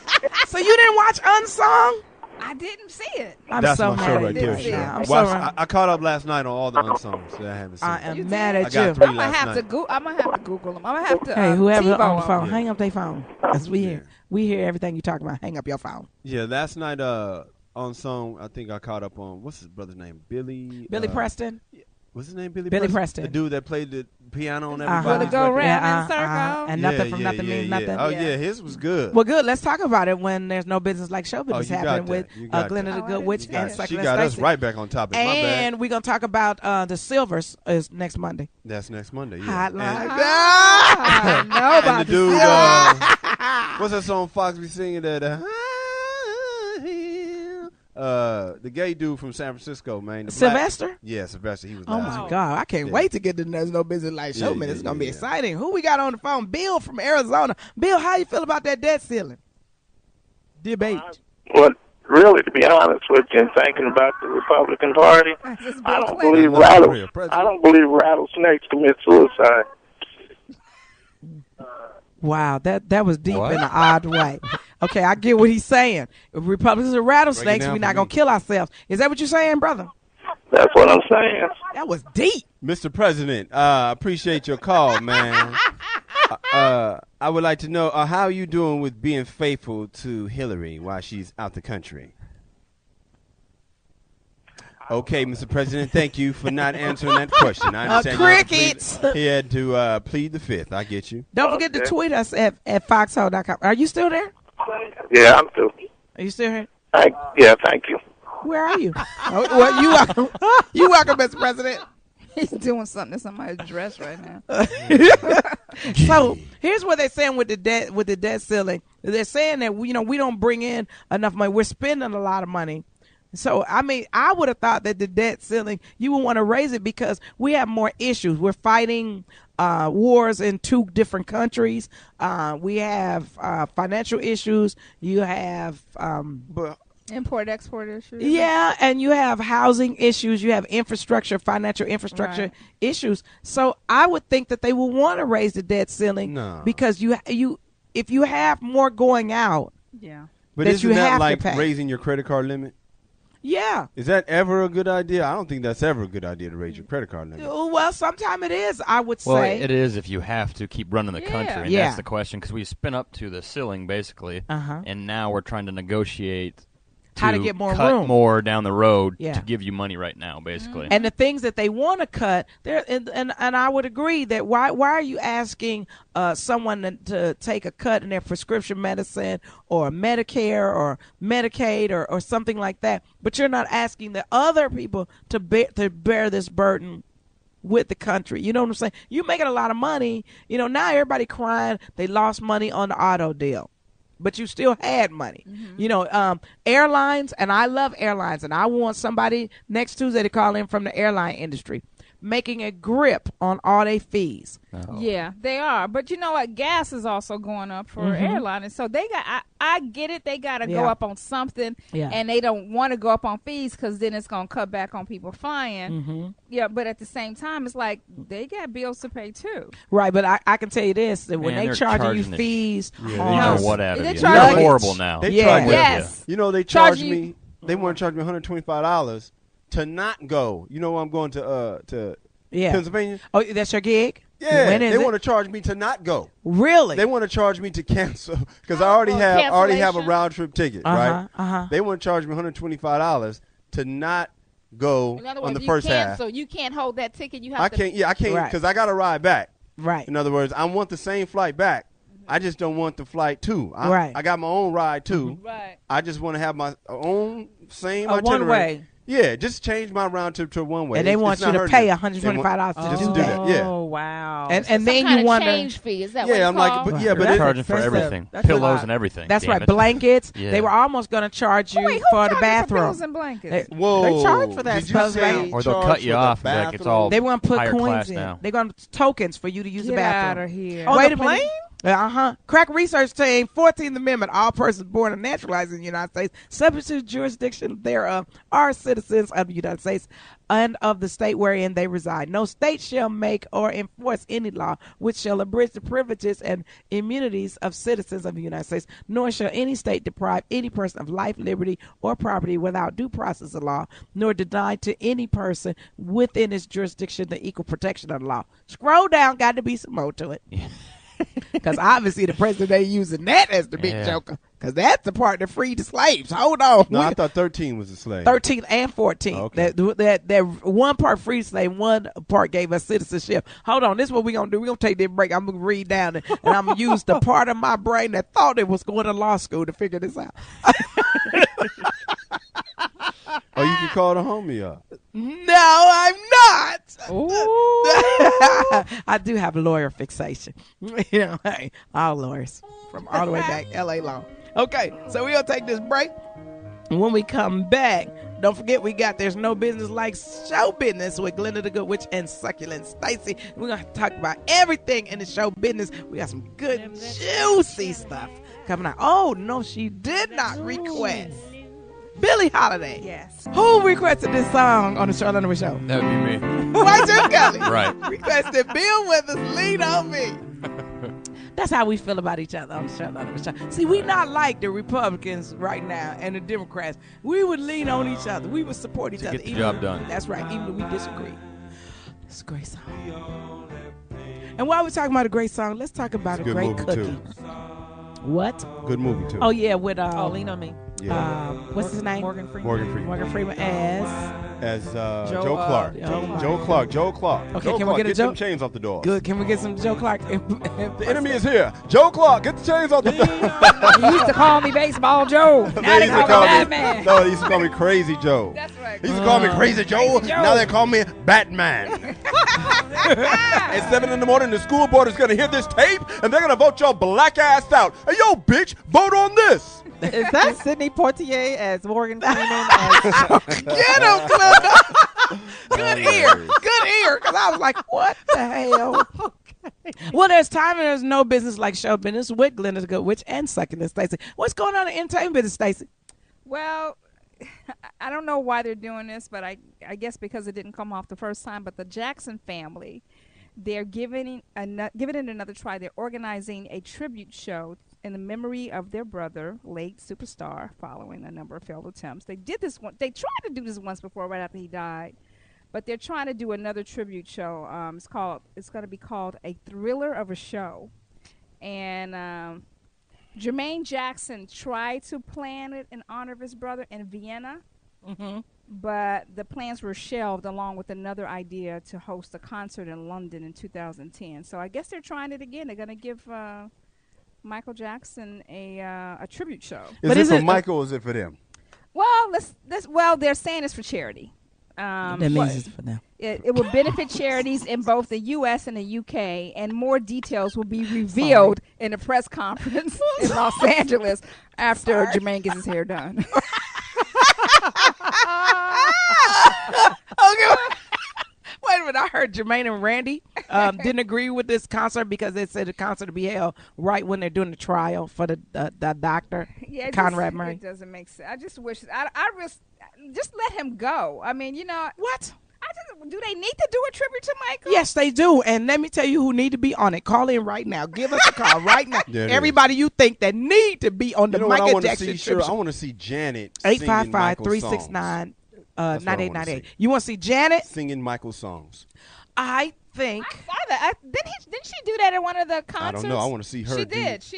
So you didn't watch Unsung? I didn't see it. I'm That's so my mad show at right you. there, Didn't see Cheryl. it. I'm Watch- so I caught up last night on all the unsongs that I haven't seen. I am You mad did? at I got you. 3 I'm gonna last have to night. go. I'm gonna have to Google them. I'm gonna have to. Hey, whoever TiVo on the phone, them. hang up their phone. Cause we hear everything you talk about. Hang up your phone. Yeah, last night on song, I think I caught up on, what's his brother's name? Billy Preston. What's his name? Billy Preston. The dude that played the piano on Uh-huh. everybody's Will it go record. round in circles? And Yeah, nothing from yeah, nothing yeah, means yeah. nothing. Oh Yeah. yeah, his was good. Well, good. Let's talk about it when there's no business like show business you got happening that. with You got Glenda that. the Oh, I Good Witch didn't and see that. She Succulent got us Stacey. right back on topic. My bad. And we're gonna talk about the Silvers is next Monday. That's next Monday. Yeah. Hotline. And- I know And about the dude, this. what's that song Fox be singing that? The gay dude from San Francisco, man. The Sylvester? Black, yeah, Sylvester. He was Oh last my week. God! I can't Yeah. wait to get to There's No Business Like Show Yeah, Man. yeah, It's gonna be yeah. exciting. Who we got on the phone? Bill from Arizona. Bill, how you feel about that debt ceiling debate? Well, really, to be honest with you, thinking about the Republican Party, This is I Bill don't Clinton. believe I don't believe rattlesnakes commit suicide. Wow, that was deep What? in an odd way. Okay, I get what he's saying. If Republicans are rattlesnakes, down we're for not gonna me. kill ourselves. Is that what you're saying, brother? That's what I'm saying. That was deep. Mr. President, I appreciate your call, man. I would like to know how are you doing with being faithful to Hillary while she's out the country? Okay, Mr. President, thank you for not answering that question. I understand you had to crickets. He had to plead the fifth. I get you. Don't forget to tweet us at foxhole.com. Are you still there? Yeah, I'm through. Are you still here? Thank you. Where are you? Oh, well, you welcome. You welcome, Mr. President. He's doing something to somebody's dress right now. So here's what they're saying with the debt ceiling. They're saying that we don't bring in enough money. We're spending a lot of money. So, I mean, I would have thought that the debt ceiling, you would want to raise it because we have more issues. We're fighting wars in 2 different countries. We have financial issues. You have import-export issues. Yeah, and you have housing issues. You have infrastructure, financial infrastructure issues. So I would think that they will want to raise the debt ceiling because if you have more going out, but isn't that like raising your credit card limit? Yeah. Is that ever a good idea? I don't think that's ever a good idea to raise your credit card limit. Well, sometimes it is, I would say. Well, it is if you have to keep running the country. And that's the question, because we spin up to the ceiling, basically, and now we're trying to negotiate how to get more cut room. more down the road to give you money right now, basically. And the things that they want to cut, and I would agree that why are you asking someone to take a cut in their prescription medicine or Medicare or Medicaid or something like that, but you're not asking the other people to bear this burden with the country. You know what I'm saying? You're making a lot of money. Now everybody crying they lost money on the auto deal. But you still had money. Airlines, and I love airlines, and I want somebody next Tuesday to call in from the airline industry, making a grip on all their fees. Yeah, they are. But you know what? Gas is also going up for airlines. So they got, I get it. They got to go up on something, and they don't want to go up on fees because then it's going to cut back on people flying. Yeah, but at the same time, it's like they got bills to pay too. Right, but I can tell you this, that when they charging you fees, they know what out of you. They're horrible now. They they charge me. They want to charge me $125 to not go. You know, I'm going to Pennsylvania. Oh, that's your gig? Yeah, they want to charge me to not go. Really? They want to charge me to cancel because I already have a round trip ticket, right? They want to charge me $125 to not go on the first half. So you can't hold that ticket. You have I can't because I got to ride back. Right. In other words, I want the same flight back. I just don't want the flight too. I got my own ride too. Right. I just want to have my own same itinerary. One way. Yeah, just change my round trip to one way. And they want you to pay $125 to do that. Yeah. Oh wow! And then you wonder. Change fee. Is that what I'm called? like, but they're charging for everything, pillows and everything. That's right, blankets. Yeah. They were almost going to charge you for the bathroom. Pillows and blankets? They charge for that. Did you say or they'll cut you off. Like it's all. They want to put higher coins class in. now. They're going to tokens for you to use the bathroom. Get out of here. Wait a minute. Crack research team, 14th Amendment, all persons born and naturalized in the United States, subject to jurisdiction thereof, are citizens of the United States and of the state wherein they reside. No state shall make or enforce any law which shall abridge the privileges and immunities of citizens of the United States, nor shall any state deprive any person of life, liberty, or property without due process of law, nor deny to any person within its jurisdiction the equal protection of the law. Scroll down, got to be some more to it. Because obviously the president ain't using that as the big joker. Because that's the part that freed the slaves. Hold on. No, I thought 13 was a slave. 13 and 14. Okay. That one part freed slave, one part gave us citizenship. Hold on. This is what we're going to do. We're going to take this break. I'm going to read down and I'm going to use the part of my brain that thought it was going to law school to figure this out. Or you can call the homie up. No, I'm not. I do have lawyer fixation. Hey, all lawyers from all the way back, L.A. Law. Okay, so we're going to take this break. And when we come back, don't forget we got There's No Business Like Show Business with Glenda the Good Witch and Succulent Stacy. We're going to talk about everything in the show business. We got some good, juicy stuff coming out. Oh, no, she did not request Billie Holiday. Yes. Who requested this song on the Sheryl Underwood Show? That would be me. Why Jim Kelly? Right. Requested Bill Withers, Lean on Me. That's how we feel about each other on the Sheryl Underwood Show. See, we not like the Republicans right now and the Democrats. We would lean on each other. We would support each other. Get the job done. That's right, even though we disagree. It's a great song. And while we're talking about a great song, let's talk about a great cookie. Too. What? Good movie, too. Oh, yeah, with Lean on Me. Yeah. What's his name? Morgan Freeman. Morgan Freeman Freeman. as Joe Clark. Joe Clark. Okay, Joe can Clark, we get get Joe? some chains off the door. Good. Can we get some Joe Clark? The enemy is here. Joe Clark, get the chains off the door. You used to call me Baseball Joe. Now they call me Batman. No, they used to call me Crazy Joe. That's right. They used to call me Crazy Joe. Now they call me Batman. At 7 in the morning, the school board is going to hear this tape, and they're going to vote your black ass out. Hey, yo, bitch, vote on this. Is that Sidney Poitier as Morgan Freeman? Get him, Clinton. Good ear. Because I was like, what the hell? Okay. Well, there's time and there's no business like show business with Glenda's Good Witch and Sucking This Stacey. What's going on in entertainment business, Stacey? Well, I don't know why they're doing this, but I guess because it didn't come off the first time. But the Jackson family, they're giving it another try. They're organizing a tribute show in the memory of their brother, late superstar, following a number of failed attempts. They did this one. They tried to do this once before, right after he died. But they're trying to do another tribute show. It's going to be called A Thriller of a Show. And Jermaine Jackson tried to plan it in honor of his brother in Vienna. Mm-hmm. But the plans were shelved along with another idea to host a concert in London in 2010. So I guess they're trying it again. They're going to give Michael Jackson a tribute show. Is it for Michael or is it for them? Well, they're saying it's for charity. That means it's for them. It will benefit charities in both the U.S. and the U.K., and more details will be revealed in a press conference in Los Angeles after Jermaine gets his hair done. Okay. Wait a minute. I heard Jermaine and Randy didn't agree with this concert because they said the concert to be held right when they're doing the trial for the doctor, Conrad Murray. It doesn't make sense. I just wish just let him go. I mean, what? Do they need to do a tribute to Michael? Yes, they do. And let me tell you who need to be on it. Call in right now. Give us a call right now. Everybody you think that need to be on the Michael Jackson tribute. I want to see Janet 855-369 9898. You want to see Janet singing Michael's songs? I think. I saw that. Didn't she do that at one of the concerts? I don't know. I want to see her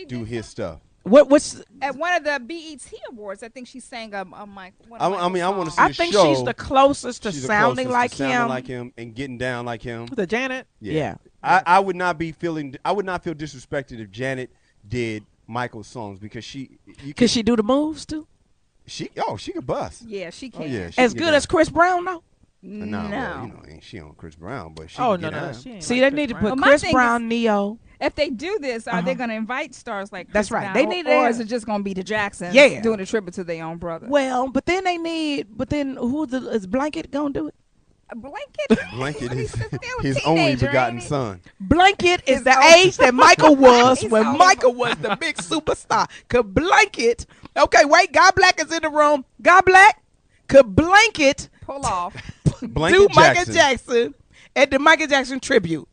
do his stuff. What's at one of the BET Awards? I think she sang a Mike. I want to see. I think show. She's the closest to sounding like him and getting down like him. The Janet. Yeah. I would not feel disrespected if Janet did Michael's songs because she. Could she do the moves too? She could bust. Yeah, she can. Oh, yeah, as good as Chris Brown though. No. Well, ain't she on Chris Brown? But she. No. See, they need to put Chris Brown, Neo. If they do this, are they going to invite stars like Chris That's right. Brown, They need or is it just going to be the Jacksons doing a tribute to their own brother? Well, but then is Blanket going to do it? Blanket is his only begotten son. Blanket is the age that Michael was when Michael was the big superstar. Could Blanket, wait, God Black is in the room. God Black, could Blanket pull off do Michael Jackson at the Michael Jackson tribute?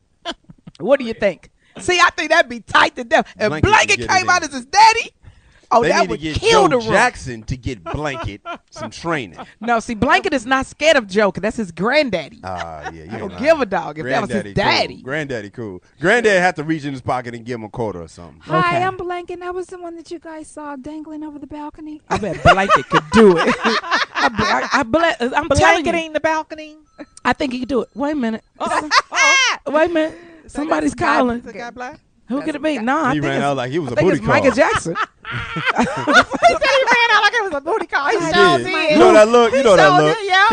What do you think? See, I think that'd be tight to death. If Blanket came out as his daddy, that would kill the room. Jackson to get Blanket some training. No, see, Blanket is not scared of Joe, 'cause that's his granddaddy. You don't give a dog if that was his daddy. Cool. Granddaddy cool. Granddad had to reach in his pocket and give him a quarter or something. Hi, I'm Blanket. I was the one that you guys saw dangling over the balcony. I bet Blanket could do it. I'm blanketing the balcony. I think he could do it. Wait a minute. Wait a minute. Somebody's calling. Is that guy Black? Who could it be? No, he ran out like he was a booty call. It's Michael Jackson. He said he ran out like it was a booty call. He sure did. You know that look? He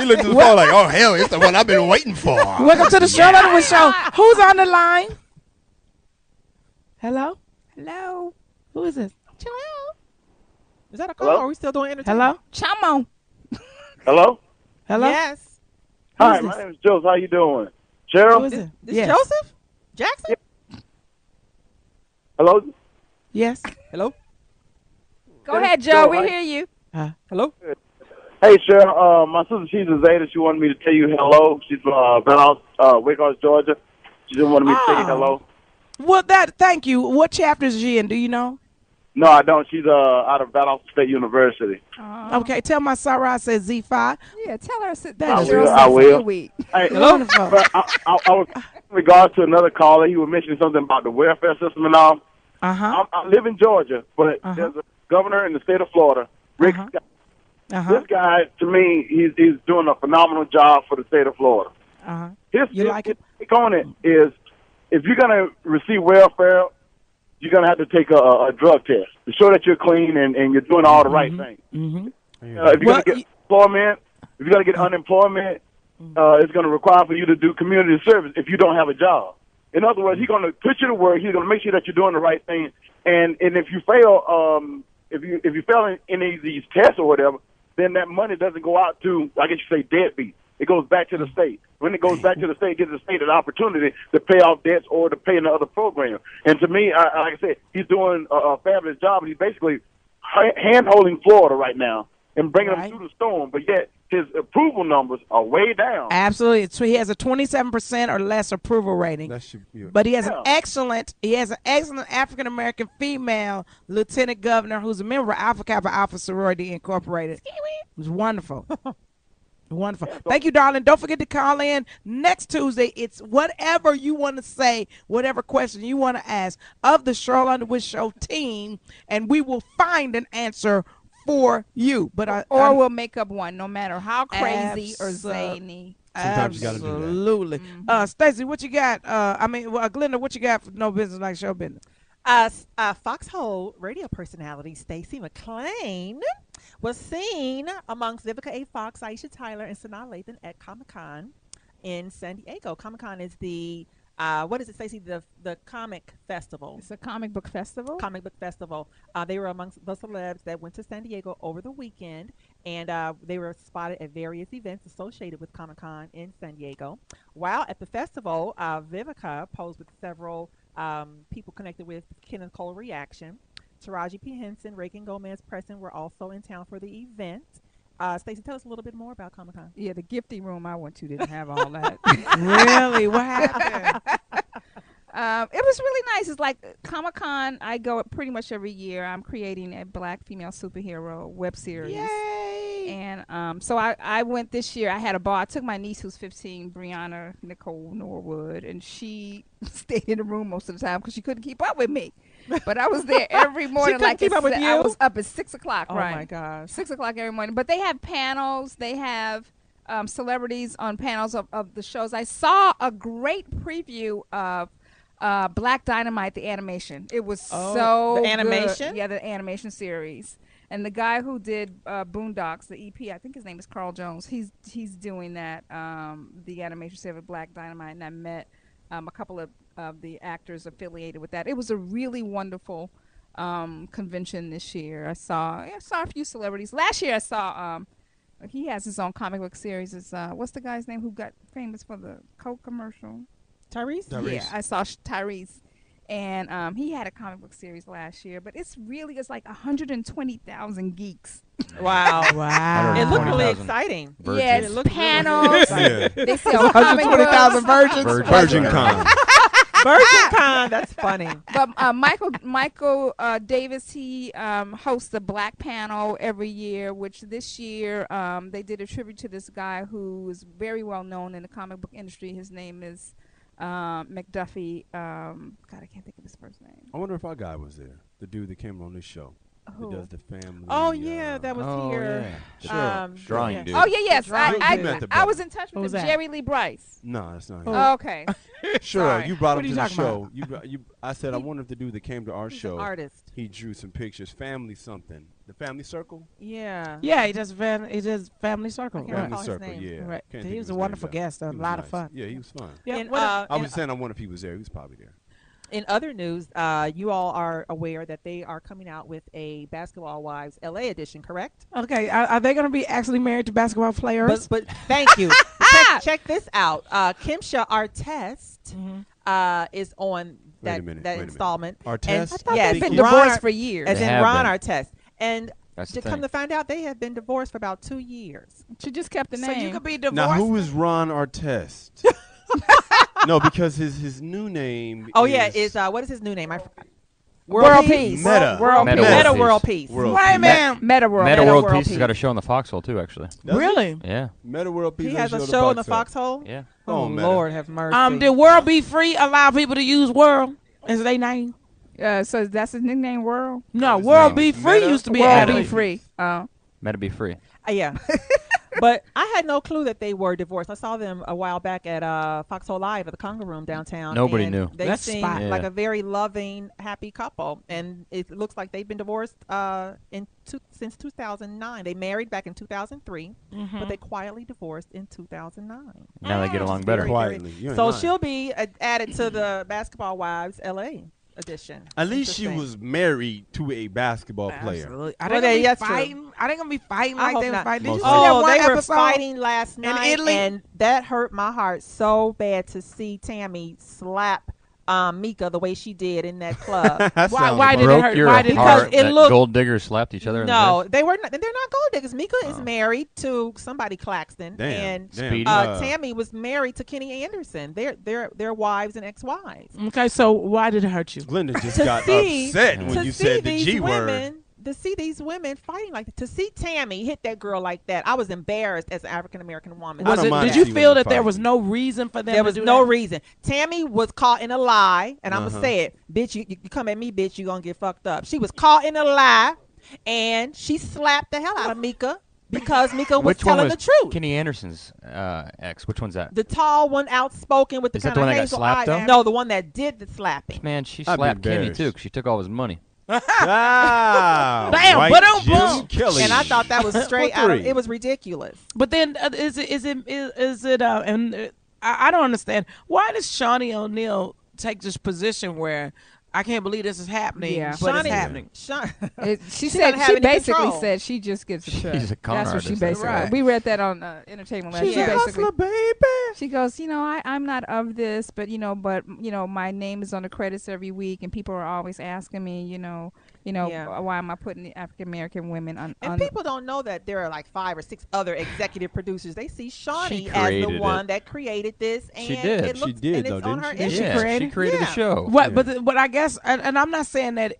looked at the phone like, oh, hell, it's the one I've been waiting for. Welcome to the Sheryl Underwood Show. Who's on the line? Hello? Who is this? Hello? Is that a call or are we still doing entertainment? Hello? Hello? Yes. Hi, my name is Joseph. How you doing? Sheryl? Who is it? This Joseph? Jackson? Hello? Yes. Hello? Go ahead, Joe. We hear you. Hello? Hey, Sheryl. My sister, she's a Zeta. She wanted me to tell you hello. She's from Wickhurst, Georgia. She just wanted me to tell you hello. Well, thank you. What chapter is she in? Do you know? No, I don't. She's out of Valdosta State University. Okay, tell my Sarah I said Z5. Yeah, tell her that I will. Hey, hello. I was in regards to another caller. He was mentioning something about the welfare system and all. I live in Georgia, but there's a governor in the state of Florida, Rick Scott. This guy, to me, he's doing a phenomenal job for the state of Florida. His take on it is, if you're going to receive welfare, you're going to have to take a drug test to show that you're clean and you're doing all the right things. If you're going to get unemployment, is going to require for you to do community service if you don't have a job. In other words, he's going to put you to work. He's going to make sure that you're doing the right thing. And if you fail, if you fail in any of these tests or whatever, then that money doesn't go out to, I guess you say, deadbeat. It goes back to the state. When it goes back to the state, it gives the state an opportunity to pay off debts or to pay another program. And to me, like I said, he's doing a fabulous job. He's basically hand-holding Florida right now and bringing them through the storm, but yet his approval numbers are way down. Absolutely. So he has a 27% or less approval rating. But he has an excellent African American female lieutenant governor who's a member of Alpha Kappa Alpha Sorority Incorporated. Who's wonderful. Wonderful. Thank you, darling. Don't forget to call in next Tuesday. It's whatever you want to say, whatever question you want to ask of the Sheryl Underwood Show team, and we will find an answer for you. But we'll make up one, no matter how crazy or zany. Sometimes you got to do that. Absolutely. Stacey, what you got? Glenda, what you got for No Business Like Show Business? Foxxhole radio personality Stacey McClain was seen amongst Vivica A. Fox, Aisha Tyler, and Sanaa Lathan at Comic-Con in San Diego. Comic-Con is the what is it, Stacey? The comic festival. It's a comic book festival. Comic book festival. They were amongst the celebs that went to San Diego over the weekend, and they were spotted at various events associated with Comic-Con in San Diego. While at the festival, Vivica posed with several people connected with Kenneth Cole Reaction. Taraji P. Henson, Reagan Gomez Preston were also in town for the event. Stacey, tell us a little bit more about Comic-Con. Yeah, the gifting room I went to didn't have all that. Really? What happened? It was really nice. It's like Comic-Con, I go pretty much every year. I'm creating a black female superhero web series. Yay! And so I went this year. I had a ball. I took my niece who's 15, Brianna Nicole Norwood, and she stayed in the room most of the time because she couldn't keep up with me. But I was there every morning. She couldn't keep up with you? I was up at 6 o'clock. Oh, right. my gosh. 6 o'clock every morning. But they have panels. They have celebrities on panels of the shows. I saw a great preview of Black Dynamite, the animation. It was so the animation? good. Yeah, the animation series. And the guy who did Boondocks, the EP, I think his name is Carl Jones. He's doing that, the animation series of Black Dynamite, and I met a couple of the actors affiliated with that. It was a really wonderful convention this year. I saw a few celebrities. Last year I saw he has his own comic book series. It's what's the guy's name who got famous for the Coke commercial? Tyrese? Yeah, I saw Tyrese. And he had a comic book series last year, but it's like 120,000 geeks. Wow. Wow. It looked really exciting. Yeah, it's panels. Yeah. They sell comic 120,000 books. virgins. Virgin Con. Virgin Con, that's funny. But Michael Davis, he hosts the Black Panel every year, which this year they did a tribute to this guy who is very well known in the comic book industry. His name is McDuffie. God, I can't think of his first name. I wonder if our guy was there. The dude that came on this show. Who? That does the family. Oh, yeah, that was here. Yeah. Drawing yeah. dude. Oh, yeah, yes. You met the I was brother. in touch Who with was him, that? Jerry Lee Bryce. No, that's not him. Oh, okay. Sure, Sorry. you brought What him are to you the talking show. I said, I wonder if the dude that came to our He's show, an artist. he drew some pictures. Family something. The Family Circle? Yeah. Yeah, he does Family Circle. I can't Right. recall Family his Circle, name. yeah. Right. Can't He think was of a his wonderful name, guest, though. a He was lot of nice. fun. Yeah, he was fun. Yeah, And, what- I was saying, I wonder if he was there. He was probably there. In other news, you all are aware that they are coming out with a Basketball Wives LA edition, correct? Okay, are they going to be actually married to basketball players? But thank you. check this out. Kimsha Artest is on Wait a that minute, that wait a installment. Artest? And- I thought yes, they've been Ron divorced Ar- for years. As They in have Ron been. Artest. And That's to the come thing. to find out, they have been divorced for about 2 years. She just kept the so name. you could be divorced. Now, who is Ron Artest? No, because his new name Oh, is... yeah, is what is his new name? I forgot. World Peace. Meta. World Meta Peace. World Meta Peace. World Peace. World Wait a Peace. minute. Meta World. Meta Meta World World Peace has Peace. got a show on the Foxhole too, actually. Does it? Really? Yeah, Meta World Peace He has a on the show in the Foxhole. Foxhole. yeah. Oh, Meta. Lord have mercy. Did World Be Free allow people to use World as their name? So that's his nickname, World. No, His World name Be is Free Meta. used to be World added. Be Free. Meta be free. Yeah. But I had no clue that they were divorced. I saw them a while back at Foxxhole Live at the Conga Room downtown. Nobody and knew. They That's seemed spot. like a very loving, happy couple, and it looks like they've been divorced since 2009. They married back in 2003, but they quietly divorced in 2009. Now they get along better. Quietly. You ain't So lying. she'll be added to the Basketball Wives LA edition. At least she Interesting. was married to a basketball player. Absolutely. Are Well, they gonna that's be true. fighting? Are they gonna be fighting I like hope they were not. fighting? Did you see Most that Oh, one they were episode? fighting last night, Italy? and that hurt my heart so bad to see Tammy slap Mika the way she did in that club. That Why- sounds why did it about- Broke hurt? your Why did it heart hurt? Because it that looked- gold diggers slapped each other in the No, face? they were not. They're not gold diggers. Mika is married to somebody Claxton, Damn. and Speedy. Tammy was married to Kenny Anderson. They're wives and ex-wives. Okay, so why did it hurt you? Glenda just To got see- upset to when you see said the these G word. women, to see these women fighting like that, to see Tammy hit that girl like that, I was embarrassed as an African American woman. I Was don't it? mind Did you seeing feel women that there fighting. was no reason for them? There to was do no that? reason. Tammy was caught in a lie, and I'm Uh-huh. gonna say it, bitch. You come at me, bitch. You gonna get fucked up. She was caught in a lie, and she slapped the hell out of Mika because Mika was Which one telling was the truth. Kenny Anderson's ex? Which one's that? The tall one, outspoken with the Is that kind the of one that got hazel slapped, eyes. though? No, the one that did the slapping. Man, she I'd be slapped Kenny embarrassed. too because she took all his money. Ah, Damn, white ba-dum, Jim boom. Kelly. And I thought that was straight out of. three. It was ridiculous. But then is it? And I don't understand. Why does Shawnee O'Neal take this position where I can't believe this is happening, Yeah. but Shawnee- it's happening? She She said doesn't have she any basically control. said she just gets a check. She's a con That's what she artist, basically. right. We read that on Entertainment Lab. She's She a basically. hustler, baby. She goes, I'm not of this, but my name is on the credits every week, and people are always asking me, Yeah. why am I putting the African American women on? And people don't know that there are like 5 or 6 other executive producers. They see Shawnee She as the created one it. that created this, and She did. It She looks, did, and though, it's on didn't her she? She Instagram. created? She created Yeah. the show. What? But I guess, and I'm not saying that.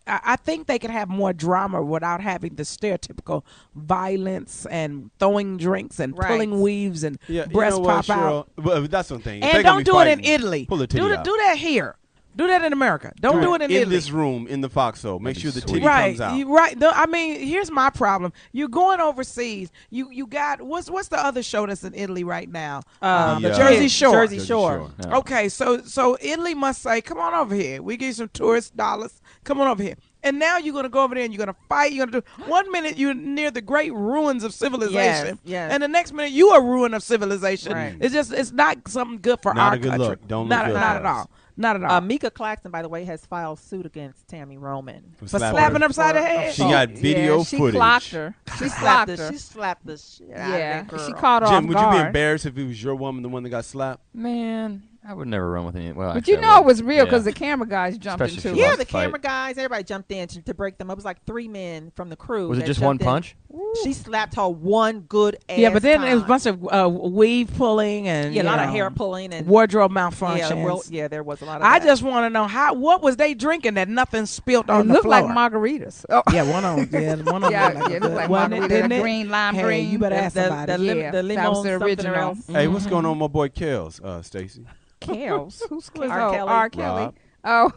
I think they could have more drama without having the stereotypical violence and throwing drinks and Right. pulling weaves and Yeah, breasts you know what, pop out. Cheryl? Well, that's one thing. If they And gonna don't be do it in fighting, Italy. Pull the titty out. Do that here. Do that in America. Don't do it in in Italy. this room in the Foxxhole. Make That'd sure be the sweet. titty Right, comes out. right. I mean, here's my problem. You're going overseas. You got what's the other show that's in Italy right now? The, Jersey Shore. Jersey Shore. Yeah. Okay, so Italy must say, "Come on over here. We give you some tourist dollars. Come on over here." And now you're gonna go over there and you're gonna fight. You're gonna do. One minute you're near the great ruins of civilization, Yes. and the next minute you are a ruin of civilization. Right. It's not something good for Not our a good country. look. Don't not look good not for at us. all. Not at all. Mika Claxton, by the way, has filed suit against Tammy Roman. For slapping her. upside the head. She got video yeah, she footage. clocked her. She slapped clocked her. She slapped the shit out of Yeah, that girl. she caught her Jim, off would you be guard. embarrassed if it was your woman, the one that got slapped? Man, I would never run with any. Well, But actually, you I know it would. was real because Yeah. the camera guys jumped Especially into if it. she Yeah, lost the the fight. camera guys, everybody jumped in to break them up. It was like 3 men from the crew. Was it that just one jumped in. punch? She slapped her one good ass. Yeah, but then it was a time. bunch of weave pulling and a lot you of know, hair pulling and wardrobe malfunctions. there was a lot of. I that. just want to know what was they drinking that nothing spilled It on the looked floor. like margaritas. Oh. Yeah, one of them. Yeah, one of Yeah, them. yeah, it looked like wasn't it, margarita, didn't it? green, lime Hey, green. you better ask the, somebody. the, lim- Yeah, the that lemon was the something original. else. Hey, what's going on with my boy Kels, Stacy? Kels. Who's Kels? R. Kelly. R. Kelly. Rob. Oh,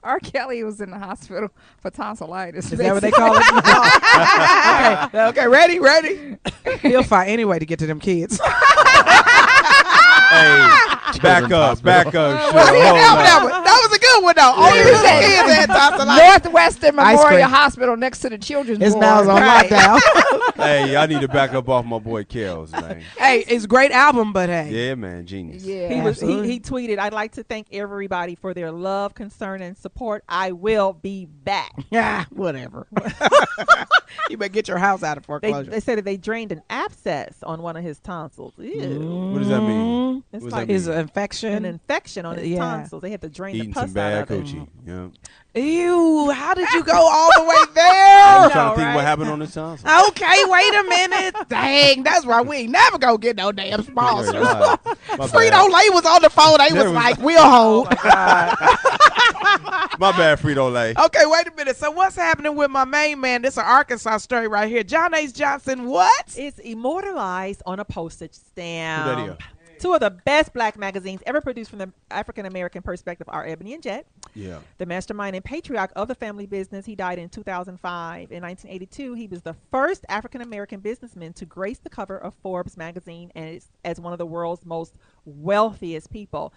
R. Kelly was in the hospital for tonsillitis. Is that what they call it? okay, ready? He'll find any way to get to them kids. Hey, back up. Cheryl. That was a good one, though. Only the kids had tonsillitis. Northwestern Ice Memorial cream. Hospital next to the children's His ward. mouth's on lockdown. Hey, I need to back up off my boy Kels, man. Hey, it's a great album, but hey. Yeah, man, genius. Yeah. Absolutely. He tweeted, "I'd like to thank everybody for their love, concern, and support. I will be back." Yeah, whatever. You better get your house out of foreclosure. They said that they drained an abscess on one of his tonsils. Ew. What does that mean? It's What does like that His mean? infection. an infection on his Yeah. tonsils. They had to drain Eating the pus some bad out of it. coochie. Yeah. Ew, how did you go all the way there? I'm trying to think what happened on the tonsils. Okay, wait a minute. Dang, that's why we ain't never gonna get no damn sponsors. My Frito Lay was on the phone. They was like, we'll hold. My bad, Frito Lay. Okay, wait a minute. So what's happening with my main man? This is an Arkansas story right here. John H. Johnson, what? It's immortalized on a postage Who stamp. that is? Two of the best black magazines ever produced from the African American perspective are Ebony and Jet. Yeah. The mastermind and patriarch of the family business. He died in 2005. In 1982, he was the first African American businessman to grace the cover of Forbes magazine as one of the world's most wealthiest people.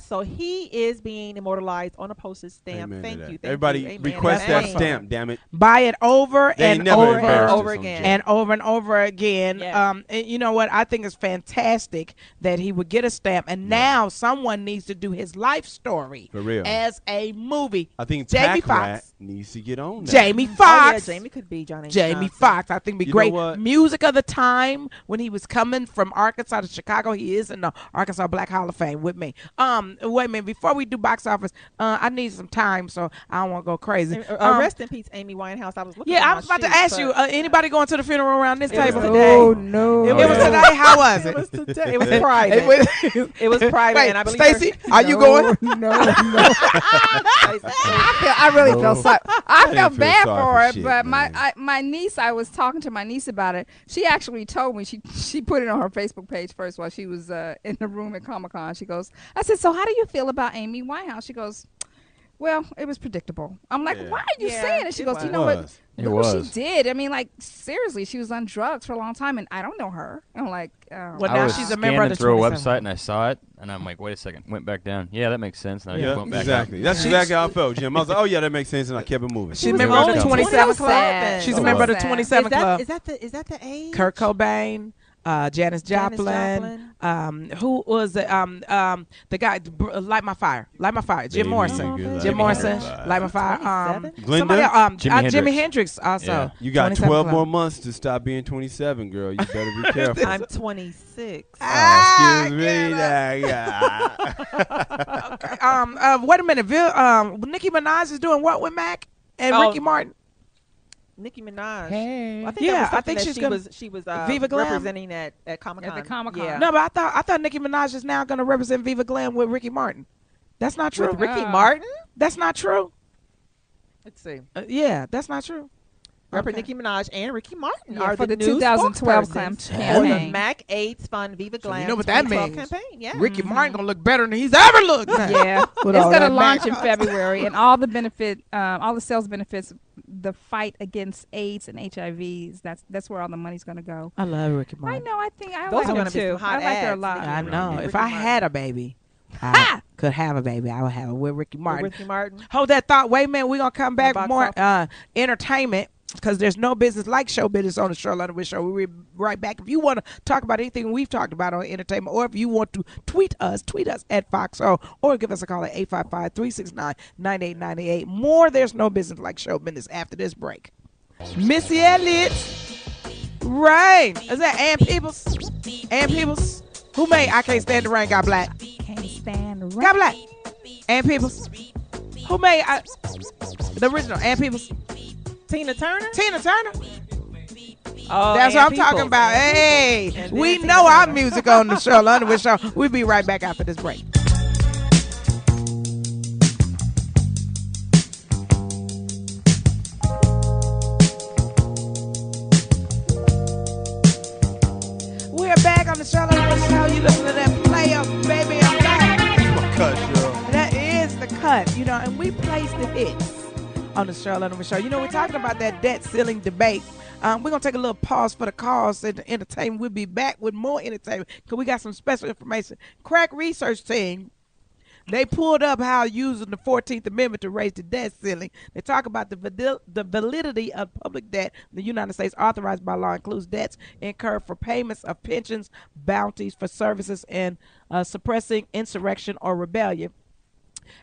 So he is being immortalized on a postage stamp. Amen to Thank that. you. Everybody Amen. request that Amen. stamp, damn it. Buy it over They and never over embarrassed us over on again. Jet. and over and over again. Yeah. And you know what? I think it's fantastic that he would get a stamp, and now someone needs to do his life story For real. as a movie. I think Jamie Pac Rat Foxx. needs to get on that. Jamie Oh, yeah, Foxx. Jamie could be Johnny Jamie Johnson. Foxx, I think, be You know great. what? Music of the time when he was coming from Arkansas to Chicago. He is in the Arkansas Black Hall of Fame with me. Wait a minute, before we do box office, I need some time, so I don't want to go crazy. Rest in peace, Amy Winehouse. I was looking. Yeah, at I my was about to sheets, ask but you. Anybody going to the funeral around this It was table? today. Oh no! It was today. How was it it? was today. It was private. It was private, Wait, and I believe Stacey, are you going? No. I really feel sorry. I didn't felt feel bad sorry for for her, shit, but man. my niece. I was talking to my niece about it. She actually told me she put it on her Facebook page first while she was in the room at Comic-Con. She goes, I said, so how do you feel about Amy Winehouse? She goes, well, it was predictable. I'm like, Yeah. why are you Yeah, saying it? She it goes, was. you know what? Was. It Look what was. she did. I mean, like, seriously, she was on drugs for a long time, and I don't know her. I'm like, Well, I now was she's a member scanning of the through a 27. website and I saw it, and I'm like, wait a second, went back down. Yeah, that makes sense. And I Yeah, just went back exactly. up. That's exactly how I felt, Jim. I was like, oh, yeah, that makes sense, and I kept it moving. She's a was member of the only 27 Club. 27. She's a Oh, member of the wow. 27 Club. Is that the age? Kurt Cobain, Janis Joplin. Who was it? The guy, Light My Fire. Jim Baby, Morrison. you Jim like Morrison. everybody. Light My Fire. 27? Glenda? Somebody else, Jimi Jimi Hendrix. Hendrix also. Yeah. You got 27 12 Club. more months to stop being 27, girl. You better be careful. I'm 26. Ah, Excuse me, that guy. Wait a minute. Nicki Minaj is doing what with Mac and Oh, Ricky Martin? Nicki Minaj. Hey. I think Yeah, that was I something think that she's she gonna- was she was Viva Glam? representing at Comic-Con. At the Comic-Con. Yeah. No, but I thought Nicki Minaj is now going to represent Viva Glam with Ricky Martin. That's not true. With Ricky Uh, Martin? That's not true. Let's see. Yeah, that's not true. Rapper Okay. Nicki Minaj and Ricky Martin Yeah, are for the the new 2012 spokespersons campaign. for the Mac AIDS Fund Viva So Glam you know what that 2012 means. campaign. Yeah. Ricky Martin going to look better than he's ever looked. now. Yeah, With it's all going to that launch in Mac. February, and all the sales benefits, the fight against AIDS and HIVs. That's where all the money's going to go. I love Ricky I Martin. know. I think I Those like are them gonna be too. some hot I like her a ads, lot. Nicki I know. Ricky If I Martin. had a baby, I could have a baby. I would have it with Ricky With Martin. Ricky Martin. Hold that thought. Wait a minute. We're going to come back box more office. entertainment because there's no business like show business on the Sheryl Underwood Show. We'll be right back. If you want to talk about anything we've talked about on entertainment, or if you want to tweet us at Foxxhole, or give us a call at 855-369-9898. More There's No Business Like Show Business after this break. Missy Elliott. Rain. Is that Ann Peebles? Ann Peebles? Who made I Can't Stand the Rain Got Black? Can't stand the rain. Got Black. Ann Peebles. Who made the original? Ann Peebles. Tina Turner? Tina Turner. Oh, That's Ann what I'm talking Peebles. about. Hey, And we then know Tina our Turner. music on the Sheryl Underwood Show. We'll be right back after this break. We're back on the Sheryl Underwood Show. You listen to that player, baby. I'm back. My cut, Cheryl. That is the cut, and we place the hits on the Sheryl Underwood Show. We're talking about that debt ceiling debate. We're going to take a little pause for the cause and the entertainment. We'll be back with more entertainment because we got some special information. Crack research team, they pulled up how using the 14th Amendment to raise the debt ceiling. They talk about the validity of public debt in the United States authorized by law includes debts incurred for payments of pensions, bounties for services, and suppressing insurrection or rebellion.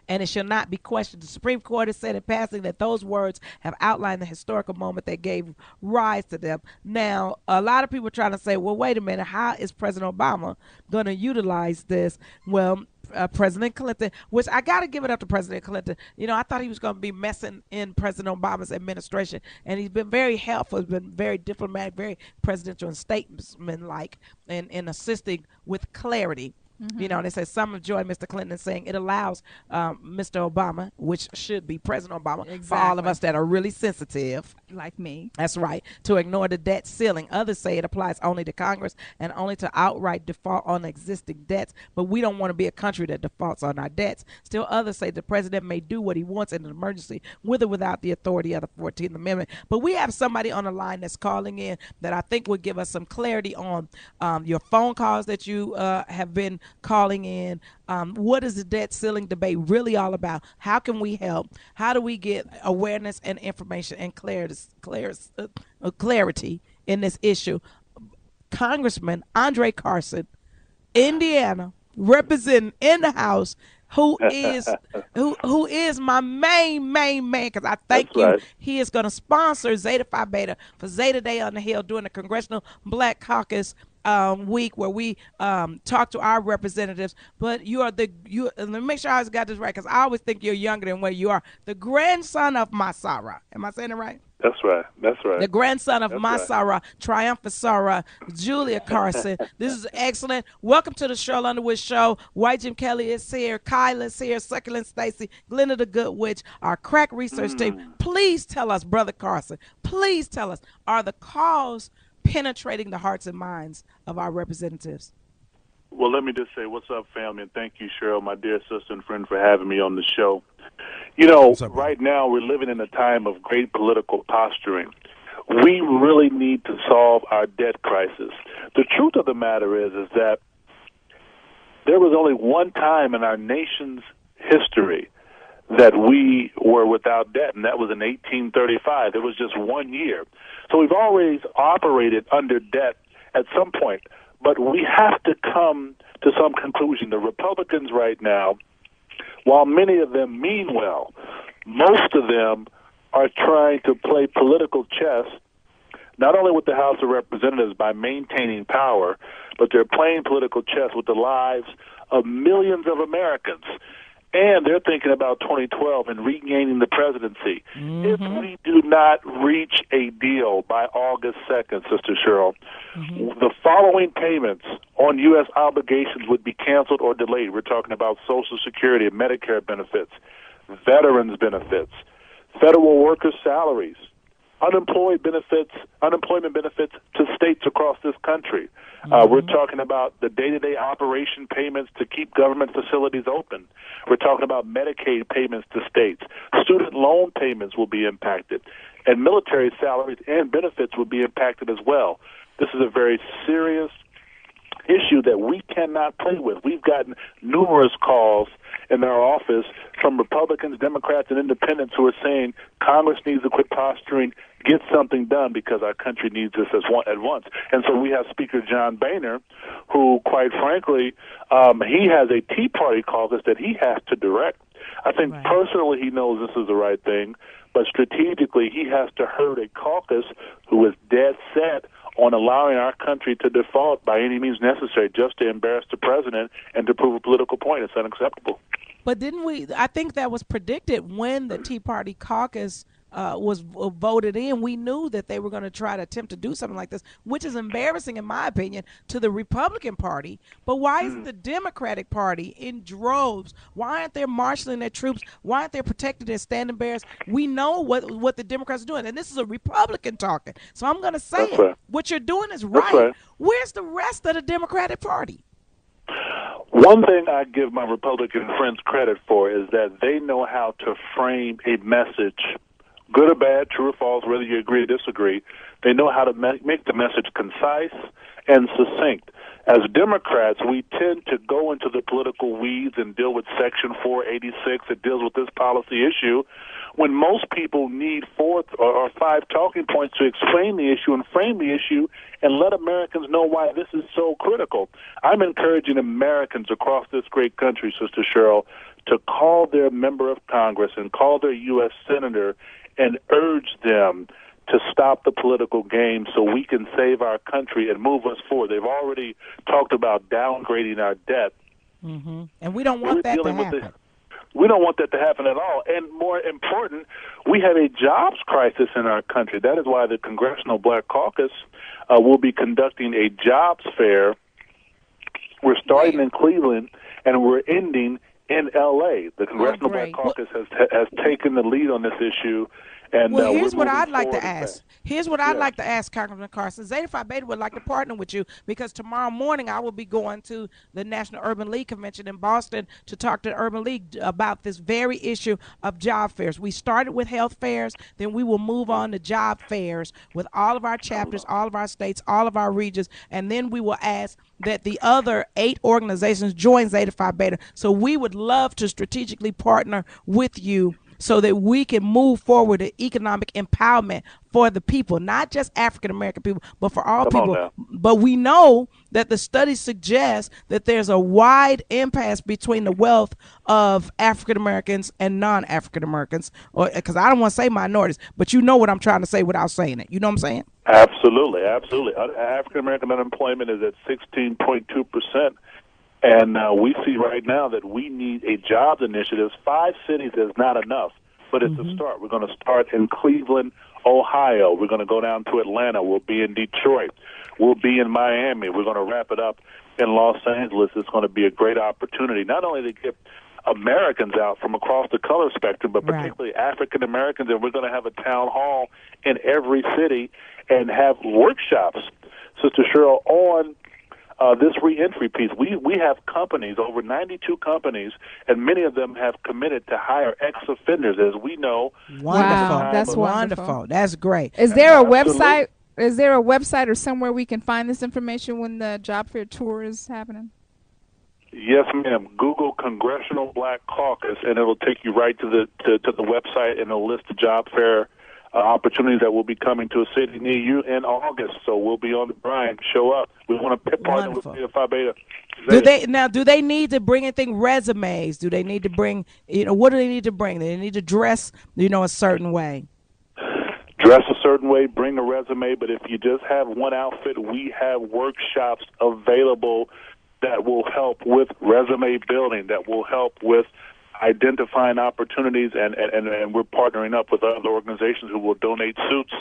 And it shall not be questioned. The Supreme Court has said in passing that those words have outlined the historical moment that gave rise to them. Now, a lot of people are trying to say, well, wait a minute, how is President Obama going to utilize this? Well, President Clinton, which I got to give it up to President Clinton. I thought he was going to be messing in President Obama's administration, and he's been very helpful, he's been very diplomatic, very presidential and statesman-like in assisting with clarity. You know, they say some have joined Mr. Clinton in saying it allows Mr. Obama, which should be President Obama, for all of us that are really sensitive, like me. That's right, to ignore the debt ceiling. Others say it applies only to Congress and only to outright default on existing debts. But we don't want to be a country that defaults on our debts. Still, others say the president may do what he wants in an emergency, with or without the authority of the 14th Amendment. But we have somebody on the line that's calling in that I think would give us some clarity on your phone calls that you have been calling in. What is the debt ceiling debate really all about? How can we help? How do we get awareness and information and clarity in this issue? Congressman Andre Carson, Indiana, representing in the House, who is my main man, because I thank you. Right. He is going to sponsor Zeta Phi Beta for Zeta Day on the Hill during the Congressional Black Caucus week, where we talk to our representatives. But let me make sure I got this right, because I always think you're younger than where you are. The grandson of Masara. Am I saying it right? That's right. That's right. The grandson of Masara, Triumphant Sarah, Julia Carson. This is excellent. Welcome to the Sheryl Underwood Show. White Jim Kelly is here. Kyla's here. Succulent Stacy. Glenda the Good Witch. Our crack research team. Please tell us, Brother Carson, please tell us, are the calls penetrating the hearts and minds of our representatives? Well, let me just say, what's up, family, and thank you, Sheryl, my dear sister and friend, for having me on the show. You know, right now we're living in a time of great political posturing. We really need to solve our debt crisis. The truth of the matter is that there was only one time in our nation's history that we were without debt, and that was in 1835. It was just 1 year. So we've always operated under debt at some point, but we have to come to some conclusion. The Republicans right now, while many of them mean well, most of them are trying to play political chess, not only with the House of Representatives by maintaining power, but they're playing political chess with the lives of millions of Americans. And they're thinking about 2012 and regaining the presidency. If we do not reach a deal by August 2nd, Sister Sheryl, the following payments on U.S. obligations would be canceled or delayed. We're talking about Social Security and Medicare benefits, veterans benefits, federal workers' salaries, unemployment benefits to states across this country. We're talking about the day-to-day operation payments to keep government facilities open. We're talking about Medicaid payments to states. Student loan payments will be impacted. And military salaries and benefits will be impacted as well. This is a very serious issue that we cannot play with. We've gotten numerous calls in our office from Republicans, Democrats, and independents who are saying Congress needs to quit posturing, get something done, because our country needs this at once. And so we have Speaker John Boehner, who, quite frankly, he has a Tea Party caucus that he has to direct. I think personally he knows this is the right thing, but strategically he has to herd a caucus who is dead set on allowing our country to default by any means necessary just to embarrass the president and to prove a political point. It's unacceptable. But I think that was predicted when the Tea Party caucus was voted in. We knew that they were going to try to attempt to do something like this, which is embarrassing, in my opinion, to the Republican Party. But why isn't the Democratic Party in droves? Why aren't they marshaling their troops? Why aren't they protecting their standing bearers? We know what the Democrats are doing, and this is a Republican talking. So I'm going to say it. What you're doing is right. Where's the rest of the Democratic Party? One thing I give my Republican friends credit for is that they know how to frame a message, good or bad, true or false, whether you agree or disagree. They know how to make the message concise and succinct. As Democrats, we tend to go into the political weeds and deal with Section 486 that deals with this policy issue, when most people need 4 or 5 talking points to explain the issue and frame the issue and let Americans know why this is so critical. I'm encouraging Americans across this great country, Sister Sheryl, to call their member of Congress and call their U.S. senator and urge them to stop the political game so we can save our country and move us forward. They've already talked about downgrading our debt. And we don't want that to happen. We don't want that to happen at all. And more important, we have a jobs crisis in our country. That is why the Congressional Black Caucus will be conducting a jobs fair We're starting in Cleveland, and we're ending in L.A. The Congressional Black great. Caucus has taken the lead on this issue. And well, here's we're what moving I'd like to forward in ask. that. Here's what I'd like to ask Congressman Carson. Zeta Phi Beta would like to partner with you because tomorrow morning I will be going to the National Urban League Convention in Boston to talk to the Urban League about this very issue of job fairs. We started with health fairs, then we will move on to job fairs with all of our chapters, all of our states, all of our regions, and then we will ask that the other 8 organizations join Zeta Phi Beta. So we would love to strategically partner with you so that we can move forward to economic empowerment for the people, not just African American people, but for all people. But we know that the studies suggest that there's a wide impasse between the wealth of African Americans and non-African Americans, because I don't want to say minorities, but you know what I'm trying to say without saying it. You know what I'm saying? Absolutely, absolutely. African American unemployment is at 16.2%. And we see right now that we need a jobs initiative. 5 cities is not enough, but it's a start. We're going to start in Cleveland, Ohio. We're going to go down to Atlanta. We'll be in Detroit. We'll be in Miami. We're going to wrap it up in Los Angeles. It's going to be a great opportunity, not only to get Americans out from across the color spectrum, but particularly African Americans. And we're going to have a town hall in every city and have workshops, Sister Cheryl, on this reentry piece. We have companies, over 92 companies, and many of them have committed to hire ex-offenders, as we know. Wonderful. Wow, that's wonderful. That's great. Is there a website? Is there a website or somewhere we can find this information when the job fair tour is happening? Yes, ma'am. Google Congressional Black Caucus, and it'll take you right to the website, and it'll list the job fair opportunities that will be coming to a city near you in August. So we'll be on the grind. Show up. We want to partner with Zeta Phi Beta. Do they need to bring anything, resumes? Do they need to bring, what do they need to bring? They need to dress, a certain way. Dress a certain way, bring a resume, but if you just have one outfit, we have workshops available that will help with resume building, that will help with identifying opportunities, and we're partnering up with other organizations who will donate suits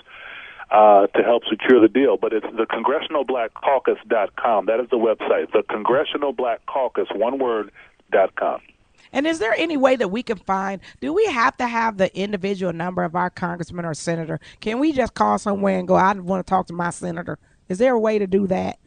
to help secure the deal. But it's the CongressionalBlackCaucus.com. That is the website, the CongressionalBlackCaucus, one word, .com. And is there any way that we can find, do we have to have the individual number of our congressman or senator? Can we just call somewhere and go, I want to talk to my senator? Is there a way to do that?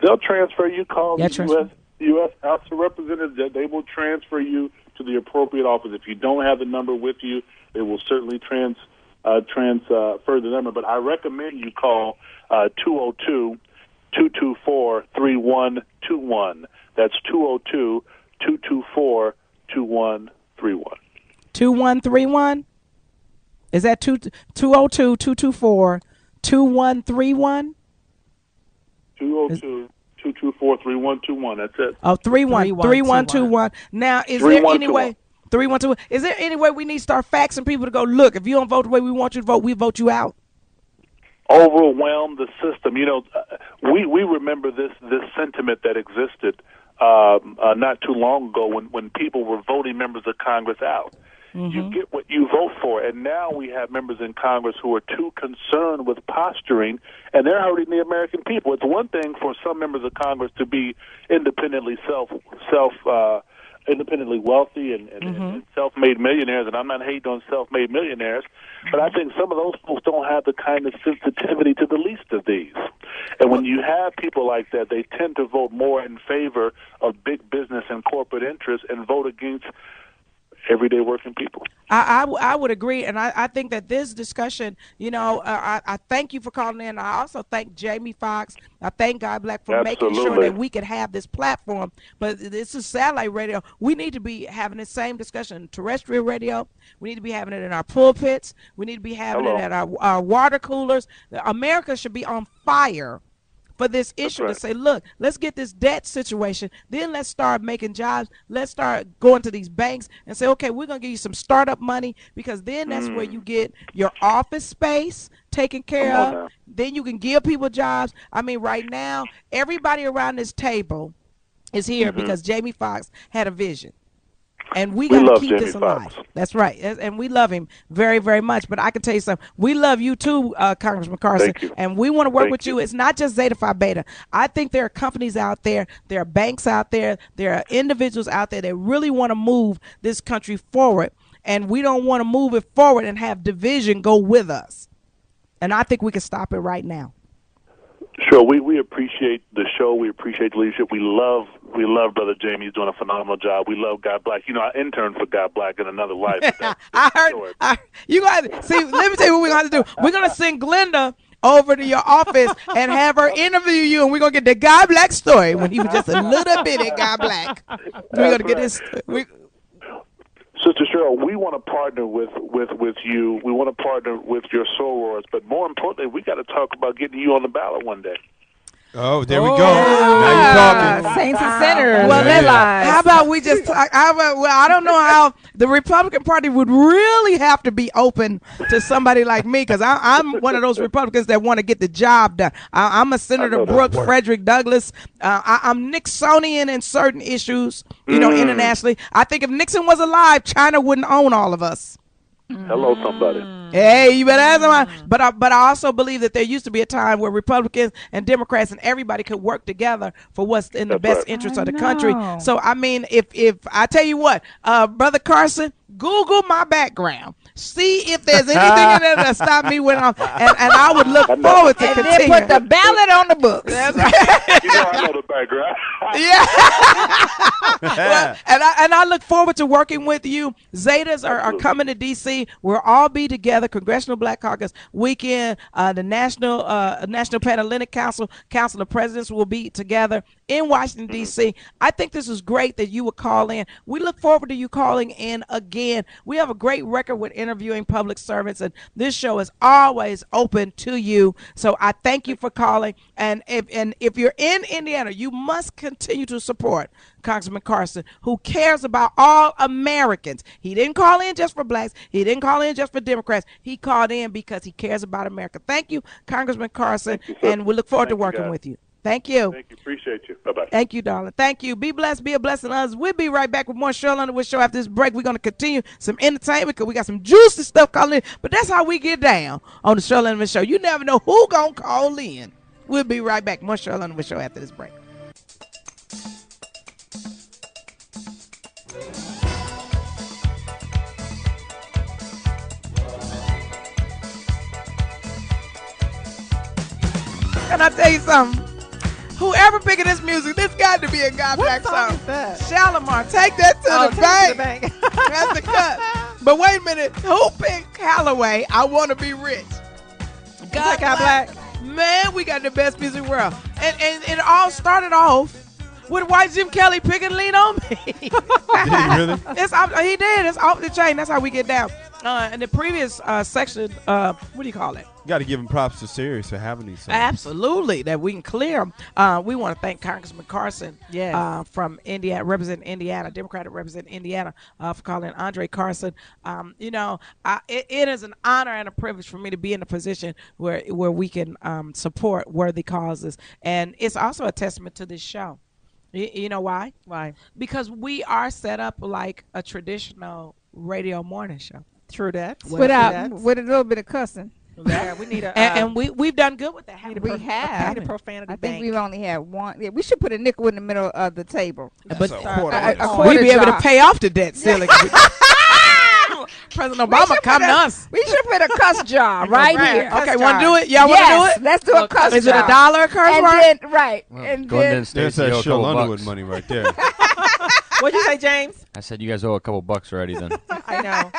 They'll transfer you. Call the U.S. House of Representatives. They will transfer you to the appropriate office. If you don't have the number with you, they will certainly transfer the number. But I recommend you call 202-224-3121. That's 202-224-2131. 2131? Is that 202-224-2131? 202-224-3121. That's it. Oh, 3121. Now, is there any way? 312. Is there any way we need to start faxing people to go, look, if you don't vote the way we want you to vote, we vote you out? Overwhelm the system. We remember this sentiment that existed not too long ago when people were voting members of Congress out. You get what you vote for, and now we have members in Congress who are too concerned with posturing, and they're hurting the American people. It's one thing for some members of Congress to be independently independently wealthy and self-made millionaires, and I'm not hating on self-made millionaires, but I think some of those folks don't have the kind of sensitivity to the least of these. And when you have people like that, they tend to vote more in favor of big business and corporate interests and vote against everyday working people. I would agree, and I think that this discussion, I thank you for calling in. I also thank Jamie Foxx. I thank God Black for making sure that we could have this platform. But this is satellite radio. We need to be having the same discussion on terrestrial radio. We need to be having it in our pulpits. We need to be having it at our water coolers. America should be on fire for this issue to say, look, let's get this debt situation. Then let's start making jobs. Let's start going to these banks and say, okay, we're going to give you some startup money, because then that's where you get your office space taken care of. Then you can give people jobs. I mean, right now, everybody around this table is here because Jamie Foxx had a vision. And we got to love keep Jamie this alive. Foxx. That's right. And we love him very, very much. But I can tell you something. We love you too, Congressman Carson. Thank you. And we want to work Thank with you. you. It's not just Zeta Phi Beta. I think there are companies out there, there are banks out there, there are individuals out there that really want to move this country forward. And we don't want to move it forward and have division go with us. And I think we can stop it right now. Sure, we appreciate the show. We appreciate the leadership. We love Brother Jamie. He's doing a phenomenal job. We love God Black. You know, I interned for God Black in another life. You guys see. Let me tell you what we're going to do. We're going to send Glenda over to your office and have her interview you, and we're going to get the God Black story when he was just a little bitty God Black. We're going to get this. Sister Cheryl, we want to partner with you. We want to partner with your sorors, but more importantly, we got to talk about getting you on the ballot one day. Oh, there we go. Now you're talking. Saints and sinners. Well, Yeah. how about we just talk? I don't know how the Republican Party would really have to be open to somebody like me, because I'm one of those Republicans that want to get the job done. I'm a Senator Brooks, Frederick Douglass. I'm Nixonian in certain issues, internationally. I think if Nixon was alive, China wouldn't own all of us. Hello, somebody. Hey, you better ask somebody. But I also believe that there used to be a time where Republicans and Democrats and everybody could work together for what's in the best interest of the country. So, I mean, if I tell you what, Brother Carson, Google my background. See if there's anything in there that stop me when I'm, and I would look forward to continuing. And then put the ballot on the books. That's right. You know I know the background. Well, and I look forward to working with you. Zetas are coming to D.C. We'll all be together. Congressional Black Caucus weekend. The National Panhellenic Council of Presidents will be together in Washington, D.C. I think this is great that you would call in. We look forward to you calling in again. We have a great record with interviewing public servants, and this show is always open to you. So I thank you for calling. And if you're in Indiana, you must continue to support Congressman Carson, who cares about all Americans. He didn't call in just for blacks. He didn't call in just for Democrats. He called in because he cares about America. Thank you, Congressman Carson, and we look forward to working with you. Thank you. Thank you. Appreciate you. Bye-bye. Thank you, darling. Thank you. Be blessed. Be a blessing to us. We'll be right back with more Sheryl Underwood Show after this break. We're going to continue some entertainment because we got some juicy stuff calling in. But that's how we get down on the Sheryl Underwood Show. You never know who going to call in. We'll be right back. More Sheryl Underwood Show after this break. Can I tell you something? Whoever picking this music, this got to be a God Black song. Is that? Shalimar, take that to the bank. That's the cut. But wait a minute, who picked Calloway? I want to be rich. God Black. Man, we got the best music in the world. And it all started off with white Jim Kelly picking Lean on Me. Did he really? He did. It's off the chain. That's how we get down. In the previous section, what do you call it? Got to give him props to Sirius for having these songs. Absolutely, that we can clear them. We want to thank Congressman Carson from Indiana, representing Indiana, Democratic representing Indiana, for calling Andre Carson. It is an honor and a privilege for me to be in a position where we can support worthy causes. And it's also a testament to this show. You know why? Why? Because we are set up like a traditional radio morning show. True that. With a little bit of cussing. Yeah, we need a and we've done good with that. We have a profanity I bank. think we've only had one. Yeah, we should put a nickel in the middle of the table. But A we'd be able to jar. pay off the debt still. President Obama come to us. We should put a cuss jar right here. Okay, want to do it? Y'all want to do it? Let's do a cuss jar. Is it $1 a curse and word? then, right. Well, and go ahead then and stay. There's that Sheryl Underwood money right there. What'd you say, James? I said you guys owe a couple bucks already. Then I know.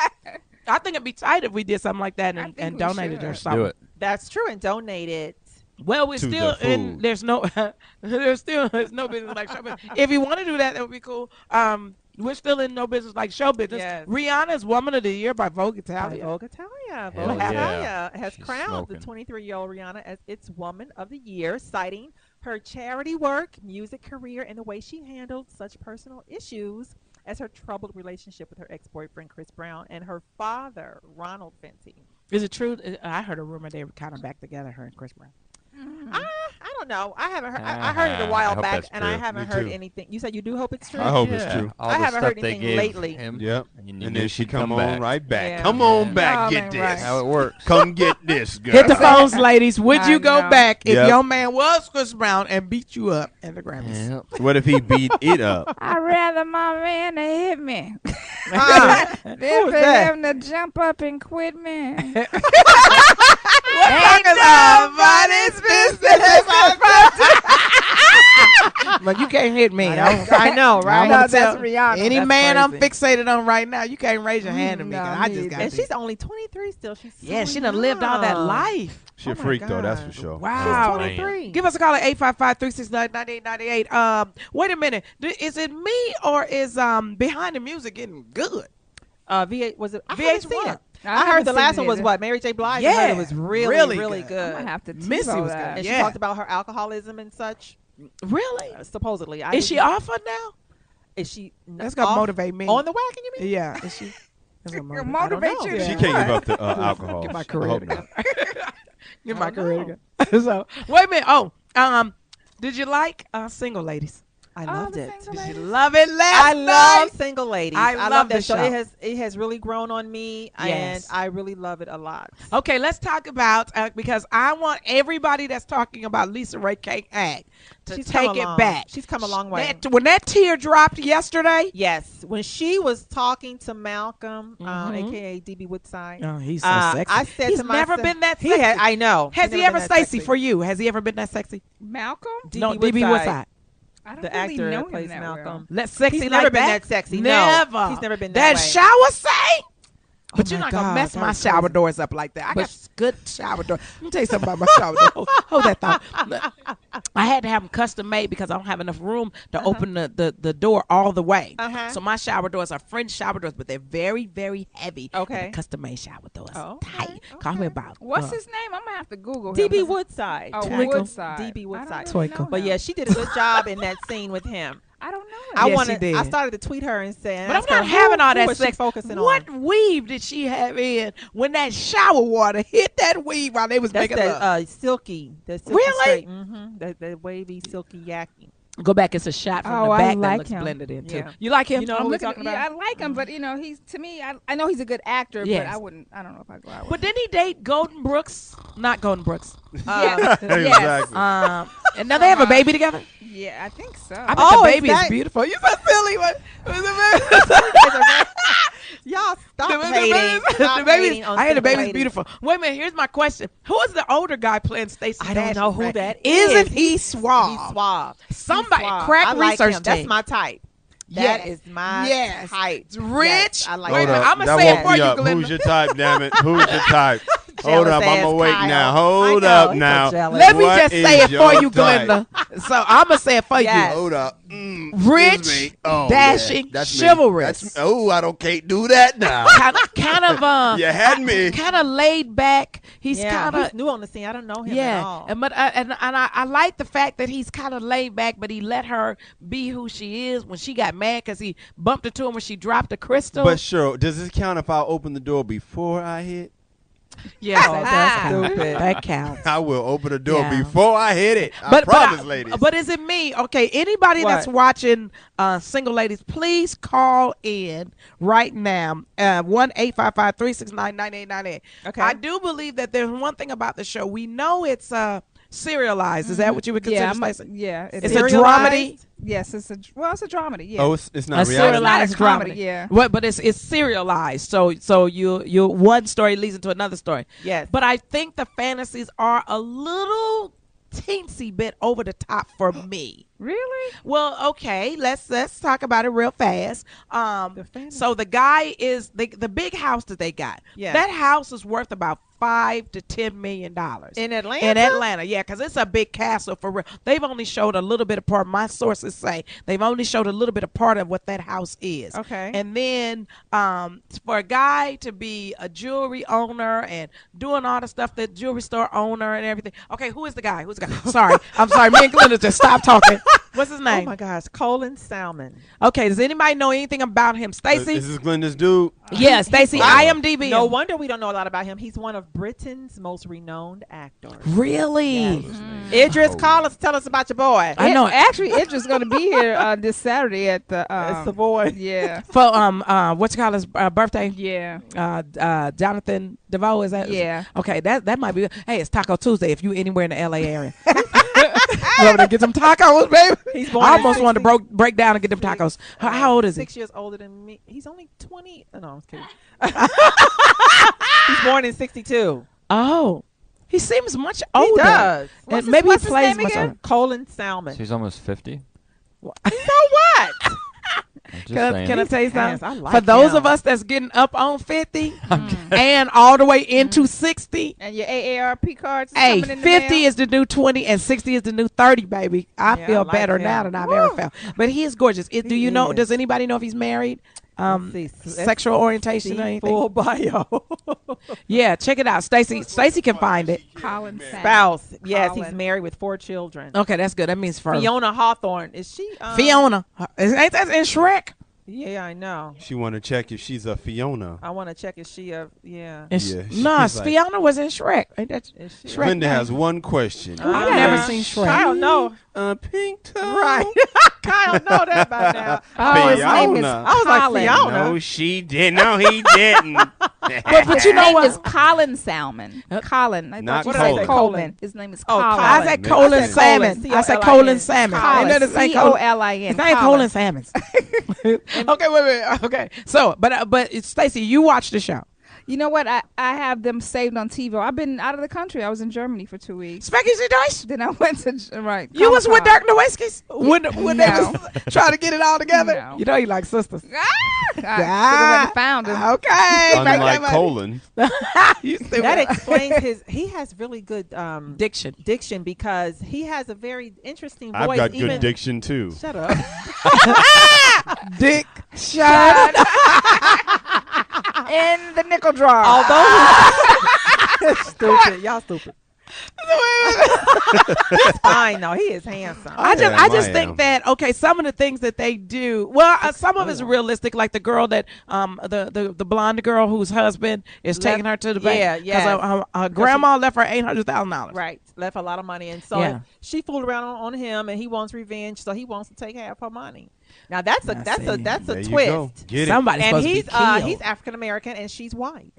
I think it'd be tight if we did something like that and donated or something. do it. That's true. And donated. Well, we're To still the in. food. There's no business like show business. If you want to do that, that would be cool. We're still in no business like show business. Yes. Rihanna's Woman of the Year by Vogue Italia. Vogue Italia. Hell Vogue yeah. Italia has She's crowned smoking. the 23-year-old Rihanna as its Woman of the Year, citing her charity work, music career, and the way she handled such personal issues as her troubled relationship with her ex-boyfriend Chris Brown and her father Ronald Fenty. Is it true? I heard a rumor they were kind of back together, her and Chris Brown. I don't know. I haven't heard. I heard it a while back, and I haven't heard anything. You said you do hope it's true. I hope it's true. I haven't heard anything lately. Yep. And then she come back. on right back. Yeah. Come on back, get this. That's how it works. Come get this, girl. Hit the phones, ladies. Would you go know. back if Yep. your man was Chris Brown and beat you up at the Grammys? Yep. What if he beat it up? I'd rather my man to hit me than Who was for that? him to jump up and quit me. Ain't nobody's business. But you can't hit me. I know, right? I'm gonna that's tell Rihanna. any That's man I'm crazy. fixated on right now, you can't raise your hand at me. No, 'Cause I me just got either. And this. she's only 23 still. She's so She done lived all that young. life. She a Oh my freak, though, that's for God. sure. Wow. She's 23. Give us a call at 855-369-9898. Wait a minute. Is it me or is Behind the Music getting good? V8 was it? I haven't seen VH1. it. I heard the haven't last seen one was either. what? Mary J. Blige. Yeah, I heard it was really really good. good. I'm gonna have to Missy TiVo was that. And Yeah. she talked about her alcoholism and such. Really? Supposedly. Is she off her now? Is she? That's gonna off? motivate me. On the wagon, you mean? Yeah. Is she? That's gonna It'll motivate. motivate you. Yeah. She can't give up the alcohol. Get my I career hope together. not. Get my I don't career know. together. So wait a minute. Oh, did you like Single Ladies? I loved the it. single Did ladies. you love it last I night? love Single Ladies. I love love that the show. show. It has really grown on me, Yes. and I really love it a lot. Okay, let's talk about because I want everybody that's talking about Lisa Ray Cake Act to She's take come it along. back. She's come a long way. When that tear dropped yesterday. Yes, when she was talking to Malcolm, aka DB Woodside. Oh, he's so sexy. I said he's to myself, never been that he sexy. I know. Has He's he never ever, been that Stacey, for you? Has he ever been that sexy? Malcolm? No, DB Woodside. I don't The really actor know that plays him that Malcolm. Let sexy He's like never been that? that sexy. Never. No, he's never been that way. shower say? But you're my not gonna God, mess that my was shower crazy. doors up like that. I got good shower doors. Let me tell you something about my shower door. Hold that thought. Look, I had to have them custom made because I don't have enough room to open the door all the way. So my shower doors are French shower doors, but they're very, very heavy. Okay. And the custom made shower doors. Oh, Tight. okay, Call me about. What's his name? I'm gonna have to Google him. DB 'cause- Woodside. Oh, Twinkle. Woodside. DB I Woodside. don't really Twinkle. know But him. yeah, she did a good job in that scene with him. I don't know I him. Yes, wanted. she did. I started to tweet her and say, But I'm ask her, not having all who that was she sex. focusing What on? weave did she have in when that shower water hit that weave while they was That's making that love? silky. The silky Really? That wavy silky yaki. Go back. It's a shot from Oh, the I back that like looks him. blended in too. Yeah. You like him? You know I'm who we're looking talking yeah, I about? like him, but you know, he's to me. I know he's a good actor, Yes. but I wouldn't. I don't know if I go out with But him. didn't he date Golden Brooks? Not Golden Brooks. Yes. Exactly. And now they have a baby together. Yeah, I think so. I bet Oh, the is baby is that- beautiful. You so silly. What? Y'all stop The hating. Stop baby's, hating on I hear the single baby's ladies. beautiful. Wait a minute. Here's my question. Who is the older guy playing Stacey? I don't know who that Isn't is. he suave? He's suave. Somebody He's suave. crack I like research him. That's team. my type. Yes. That is my Yes. type. Rich. Yes, I like Wait a him. minute. I'ma That say it woke for me you, up. Glenda. Who's your type, damn it? Who's your type? Hold Jealous up, I'm ass awake Kyle. now. I Hold know, up he's so now. jealous. Let me What just is say it for your you, type? Glenda. So I'm going to say it for Yes. you. Hold up. Rich, Excuse me. Oh, dashing, yeah. That's me. chivalrous. I can't do that now. kind of You had me. kind of laid back. He's Yeah, kind of he's new on the scene. I don't know him at yeah, all. and but I like the fact that he's kind of laid back, but he let her be who she is when she got mad because he bumped into him when she dropped the crystal. But sure, does this count if I open the door before I hit? yes, Oh, that that's does count. stupid. That counts. I will open the door Yeah. before I hit it. I promise, ladies. But is it me? Okay, anybody that's What? watching Single Ladies, please call in right now. 1-855-369-9898. Okay. I do believe that there's one thing about the show. We know it's serialized. Is that what you would consider, yeah, Stacey? yeah. It's a Serialized? dramedy. Yes, it's a dramedy. Yeah. Oh, it's not A reality. serialized It's not a dramedy. dramedy, yeah. But it's serialized. So you one story leads into another story. Yes. But I think the fantasies are a little teensy bit over the top for me. Really? Well, okay, let's talk about it real fast. fantasy. So the guy is the big house that they got. Yeah. That house is worth about $5 to $10 million In Atlanta? In Atlanta, yeah, because it's a big castle for real. They've only showed a little bit of part. My sources say they've only showed a little bit of part of what that house is. Okay. And then for a guy to be a jewelry owner and doing all the stuff that jewelry store owner and everything. Okay, who is the guy? Who's the guy? Sorry, I'm sorry. Me and Glenda just stopped talking. What's his Oh name? my gosh, Colin Salmon. Okay, does anybody know anything about him? Stacey? Is this Glenda's dude? Yeah, Stacey, IMDb. No wonder we don't know a lot about him. He's one of Britain's most renowned actors. Really? Yes. Idris, call us. Tell us about your boy. I know. Actually, Idris going to be here this Saturday at the Savoy. Yeah. For what's called his birthday? Yeah. Jonathan DeVoe, is that? Yeah. Okay, that might be. Hey, it's Taco Tuesday if you anywhere in the LA area. Go over there, get some tacos, baby. He's born I almost wanted to break down and get them tacos. How old is he? 6 years older than me. He's only 20. No, I'm kidding. He's born in 62. Oh, he seems much older. He does. And maybe he what's his plays name much again? older. Colin Salmon. So he's almost 50. So what? I'm just Can I saying. tell you Yes, something? I like For those him. of us that's getting up on 50 and all the way into 60, And your AARP cards is hey, coming in the 50 mail? is the new 20 and 60 is the new 30, baby. I Yeah, feel I like better him. now than I've ever felt. But he is gorgeous. Do you know? is. Does anybody know if he's married? Let's see. Sexual orientation or anything? Full bio. Yeah, check it out. Stacey can find it. Colin Sam. Spouse. Yes, he's Colin. married with 4 children. Okay, that's good. That means first. Fiona Hawthorne. Is she? Fiona. Ain't that in Shrek? Yeah, I know. She want to check if she's a Fiona. I want to check if she yeah. No, she's like- Fiona was in Shrek. Ain't that Is she? Shrek? Linda has one question. I've never seen Shrek. Kyle know. Pink toe. Right. Kyle know that by now. Oh, his name is Fiona. I was like, Colin. Fiona. No, she did. No, he didn't. But you know His name what? is Colin Salmon. Colin. I Not thought you said Colin. Coleman. His name is Oh, Colin. Colin. I said I Colin said Salmon. Colin, I said C-O-L-I-N. Colin Salmon. Colin. Ain't that the same Colin? C-O-L-I-N. His name Colin Salmons. Okay, wait. Okay, so but Stacey, you watch the show. You know what? I have them saved on TiVo. I've been out of the country. I was in Germany for 2 weeks. Specky C. Dice. Then I went to right. You was with Comic-Con. Dirk Nowitzki's when they No. was trying to get it all together. No. You know you like sisters. I should have went and found him. Okay. Unlike Colin. You still That with- explains his. He has really good diction. diction because he has a very interesting voice. I've got even, good diction too. Shut up. Dick. Shut. In the nickel drawer. Although stupid, y'all stupid. He's fine though. He is handsome. I Yeah, just I think am. that some of the things that they do. Well, some of it's realistic, like the girl that the blonde girl whose husband is taking her to the bank. Yeah, yeah. Because her grandma left her $800,000. Right, left a lot of money, and so Yeah. she fooled around on him, and he wants revenge, so he wants to take half her money. Now that's a There you twist. go. Get it. Somebody's And supposed to be he's killed. African American, and she's white.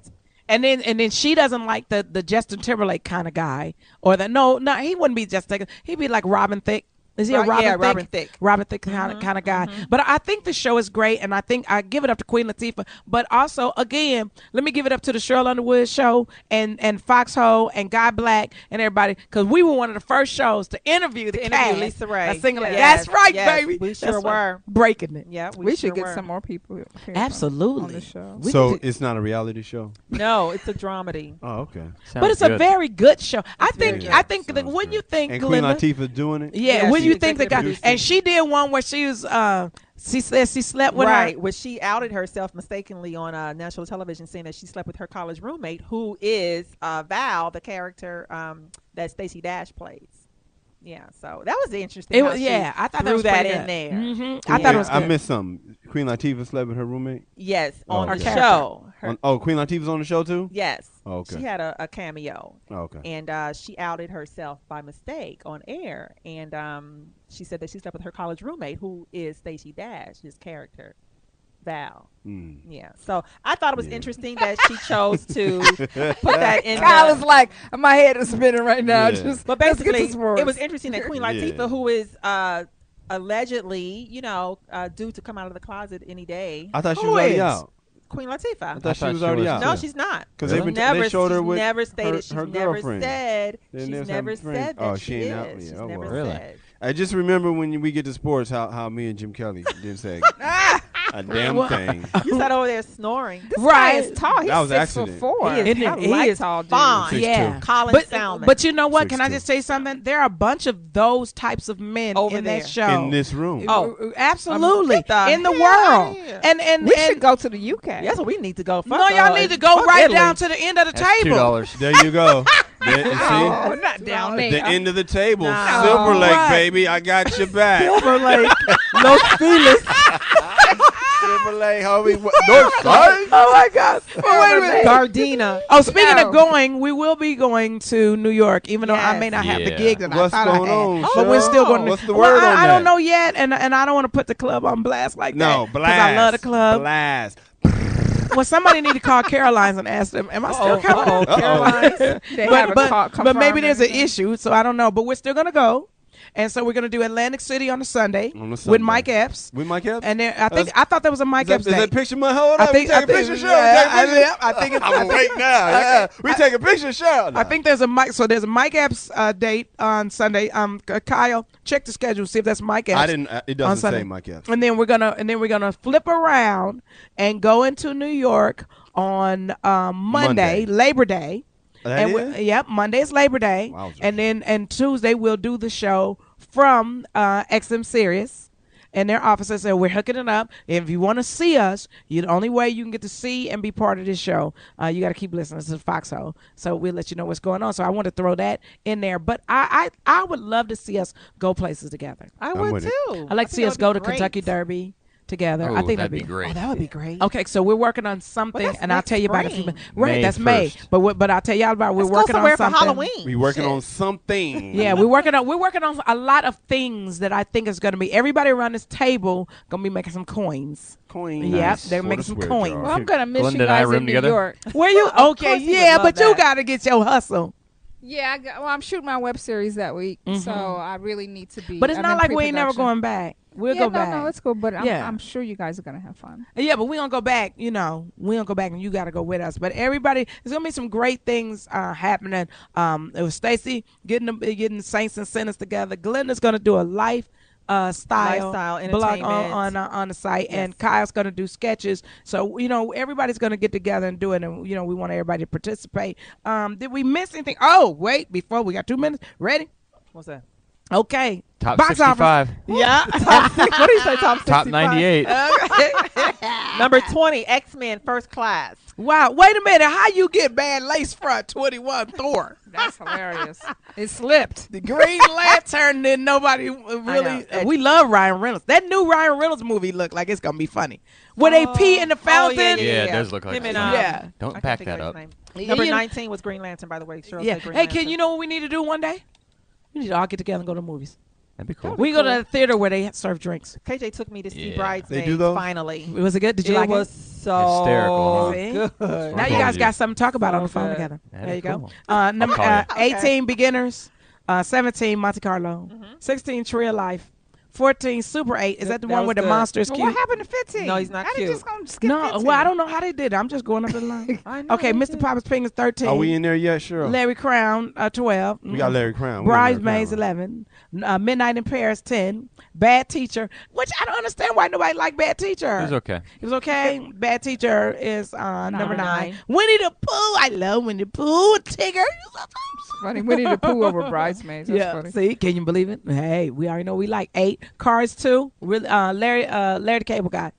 And then she doesn't like the Justin Timberlake kind of guy, or no, he wouldn't be Justin. He'd be like Robin Thicke. Is he a Right, Robin yeah, Thicke? Robin Thicke. Robin Thicke kind of guy. But I think the show is great, and I think I give it up to Queen Latifah. But also, again, let me give it up to the Sheryl Underwood show and Foxxhole and Guy Black and everybody, because we were one of the first shows to interview the cast. Lisa Ray. A single lady. Yes, That's right, yes, baby. we sure That's right. were. Breaking it. Yeah, We should sure get were. some more people here Absolutely. on the show. We So could do- it's not a reality show. No, it's a dramedy. Oh, okay. but it's a very good show. I very think good. that when you think And Queen Glinda, Latifah doing it. yeah, Yeah, when she's you think the guy, executive and she did one where she was, she said she slept with Right, her. where she outed herself mistakenly on national television, saying that she slept with her college roommate, who is Val, the character that Stacey Dash plays. Yeah, so that was interesting. how she I thought that threw was that pretty in good. there. Mhm. I thought it was I good. missed something. Queen Latifah slept with her roommate. Yes, on Oh, the okay. show. Queen Latifah's on the show too. Yes. Oh, okay. She had a cameo. Oh, okay. And she outed herself by mistake on air. And she said that she slept with her college roommate, who is Stacey Dash, his character, Val. Mm. Yeah. So I thought it was interesting that she chose to put that in. Kyle is like, my head is spinning right now. Yeah. Just But let's get basically, to sports. it was interesting that Queen Latifah, Yeah. who is allegedly, due to come out of the closet any day. I thought she Who was already is? out. Queen Latifah. I thought she was already out. No, she's not. Because She's they showed her she's with never stated. her She's her never girlfriend. said. They She's never never have friends. said that Oh, she she ain't out is. yet. She's Oh, never well. Really? said. I just remember when we get to sports how me and Jim Kelly didn't say a damn thing. You sat over there snoring. This guy is tall. He's That was 6'4". He is, Isn't he it? He is is tall, fine. dude. 6'2". Yeah. Colin Salmon. But you know what? Can I 6'2". just say something? There are a bunch of those types of men Over in there. that show. In this room. Oh. Absolutely. Get the in the hell world. outta here. And We should go to the UK. That's what we need to go. Fuck no, y'all need to go fuck right Italy. down to the end of the That's table. $2. There you go. There, you see? Oh, not down there. The end of the table. No. Silver Lake, Right. baby. I got your back. Silver Lake, Los Feliz. Silver Chevrolet, homie. Northside. Oh my God! Well, wait a minute. Gardena. Oh, speaking of going, we will be going to New York, even though I may not have the Yeah. gig that What's I thought going I had. on, But we're still going. What's the word on I don't that? know yet, and I don't want to put the club on blast like that. No, 'cause blast. I love the club. Blast. Well, somebody need to call Caroline's and ask them, am I still coming? Caroline's. They haven't But maybe there's an confirmed issue, so I don't know. But we're still going to go. And so we're going to do Atlantic City on the Sunday On the with Sunday. Mike Epps. With Mike Epps? And then I thought that was a Mike Epps Is day. that picture my hold I up? think- We take I a picture, think- Cheryl. yeah, We take a picture. I think it's- I'm awake now. Yeah. We take a picture, Cheryl. I think there's a Mike. So there's a Mike Epps date on Sunday. Kyle, check the schedule, see if that's Mike Epps. I didn't. It on doesn't Sunday. say Mike Epps. And then we're gonna flip around and go into New York on Monday, Labor Day. That And is? yep, Monday is Labor Day, Wowzer. and Tuesday we'll do the show from XM Sirius and their offices. So we're hooking it up. If you want to see us, the only way you can get to see and be part of this show, you got to keep listening to Foxxhole. So we'll let you know what's going on. So I want to throw that in there. But I would love to see us go places together. I I'm would with it. too. I'd like to think see us that go would to be great. Kentucky Derby together. Oh, I think that'd be great. Oh, that would be great. Okay, so we're working on something, that's and I'll next tell you about it. spring. Right, May that's May. 1st. But I'll tell y'all about it. We're Let's go working somewhere on something. for Halloween. We working Shit. on something. Yeah, we're working on a lot of things that I think is going to be. Everybody around this table going to be making some coins. Coin. Yep, Nice. they're For making the some swear coins. jar. Well, I'm gonna miss Glenda you and I guys room in New together? York. Where you? Okay, course he would yeah, love but you that. got to get your hustle. Yeah, I'm shooting my web series that week, so I really need to be. But it's I'm not in like we ain't never pre-production. going back. We'll Yeah, go no, back. no, it's cool. But Yeah. I'm sure you guys are gonna have fun. Yeah, but we gonna go back. You know, we gonna go back, and you gotta go with us. But everybody, there's gonna be some great things happening. It was Stacy getting Saints and Sinners together. Glenda's gonna do a lifestyle blog on the site, and Kyle's gonna do sketches. So everybody's gonna get together and do it, and we want everybody to participate. Did we miss anything? Oh, wait, before we got 2 minutes. Ready? What's that? Okay. Top Box 65. office. Yeah. What do you say? Top 65? Top 98. Number 20, X-Men First Class. Wow. Wait a minute. How you get bad lace front 21 Thor? That's hilarious. It slipped. The Green Lantern, then nobody really. know. We love Ryan Reynolds. That new Ryan Reynolds movie look like it's gonna be funny. Where they pee in the fountain. Yeah, it does look like Him and, something. Yeah. I Don't can't back think of that his up. name. Yeah, Number you know- 19 was Green Lantern, by the way. Cheryl Yeah. said Green Hey, Lantern. can you know what we need to do one day? We need to all get together and go to movies. That'd be cool. We go to the theater where they serve drinks. KJ took me to see Yeah. Bridesmaids. They do those? Finally. Was it good? Did you it like was it? so Hysterical, huh? good. Now you guys got something to talk about So on the phone good. together. That There is you go. cool. Number call you. 18 Beginners, 17 Monte Carlo, 16 Tree of Life, 14 Super 8. Is that the That one was where the good. monster is Well, cute? what happened to 15? No, he's not How they cute. just gonna skip No, 15? well, I don't know how they did it. I'm just going up the line. I know Okay, they Mr. did. Papa's Pink is 13. Are we in there yet, Cheryl? Larry Crown, 12. We got Larry Crown. We got Larry Bridesmaids, Crown. 11. Midnight in Paris, 10. Bad Teacher, which I don't understand why nobody liked Bad Teacher. It was okay. It was okay. Bad Teacher is number 9. nine. Winnie the Pooh. I love Winnie the Pooh. Tigger. Funny. Winnie the Pooh over Bridesmaids. That's funny. See, can you believe it? Hey, we already know we like 8. Cars 2. Really, Larry the Cable Guy.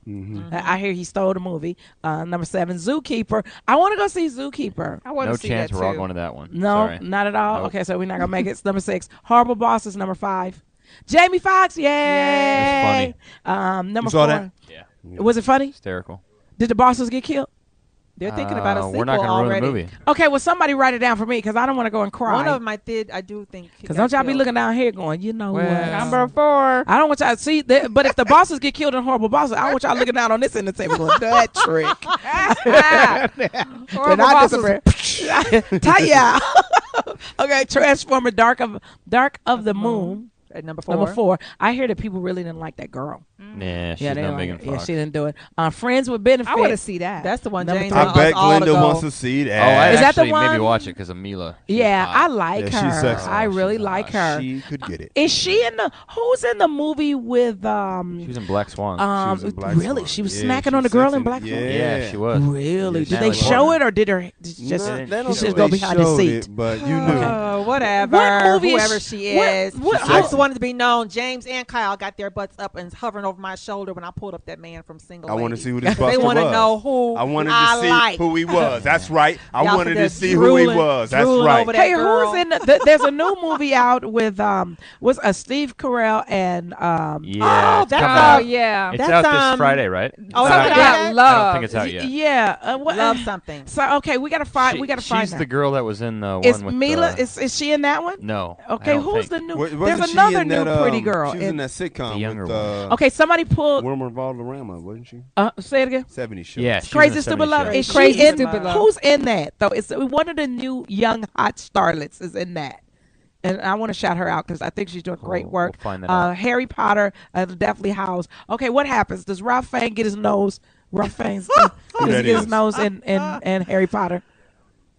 I hear he stole the movie. Number 7, Zookeeper. I want to go see Zookeeper. I want No to see chance that we're all too. going to that one. No, Sorry. not at all. Nope. Okay, so we're not gonna make it. It's number 6. Horrible Bosses, number 5. Jamie Foxx, yay! Number You saw 4. that? Yeah. Was it funny? Hysterical. Did the bosses get killed? They're thinking about a sequel We're not going to ruin already. the movie. Okay, well somebody write it down for me because I don't want to go and cry. One of them I do think. Because don't y'all be looking down here going, you know Well, what? Number 4. I don't want y'all to see that. But if the bosses get killed in Horrible Bosses, I want y'all looking down on this end of the table going, that trick. Horrible Then I Bosses. disappear. Taya. Okay, Transformer Dark of the Moon. At number 4. Number 4. I hear that people really didn't like that girl. Yeah, she's Yeah, they no don't Megan like it. Yeah, Fox. she didn't do it. Friends with Benefits. I want to see that. That's the one Number James three. wants I bet us all to Glenda go. wants to see Oh, I that. Is that the actually maybe one? watch it because of Mila. She's Yeah, hot. I like Yeah, she's her. sexy. I really She's like hot. her. She could get it. Is she in the? Who's in the movie with She was in Black Swan. She was in Black really? Swan. She was Yeah, snacking she on the was girl sexy. in Black Swan. yeah, she was. Really? Yeah, Did they Natalie show Portman. it or did her just? No, they don't she just think go they behind the showed seat. it, but you knew. Oh, whatever. What movie is Whoever she- she what- is. what- I swear wanted to be known. James and Kyle got their butts up and hovering over my shoulder when I pulled up that man from Single I Ladies. want to see who this buster They was. want to know who I wanted to see like. who he was. That's right. I Y'all wanted for to the see who he drooling- was. That's drooling right. over that Hey, girl. who's in there's a new movie out with was Steve Carell and Yeah. Oh, it's that's coming Oh out. yeah. It's That's, out this Friday, right? Oh, Something okay. about I don't love. think it's out yet. yeah, what, Love something. So okay, we gotta find find She's her. the girl that was in the Is one with Mila the, is she in that one? No. I Okay, don't who's think. the new? Wasn't There's she another in new that, pretty girl. She was in that sitcom The younger with one. Okay, somebody pulled. Wilmer Valderrama, wasn't she? Say it again. 70s show. Yeah, she was in Crazy the Stupid 70s Love. show. Is Crazy she in? Stupid Love. Who's in that though? It's one of the new young hot starlets is in that, and I want to shout her out because I think she's doing great Cool. work. We'll find that out. Harry Potter, Deathly Hallows. Okay, what happens? Does Ralph Fiennes get his nose? Ralph Fiennes does he that get his is? nose in Harry Potter?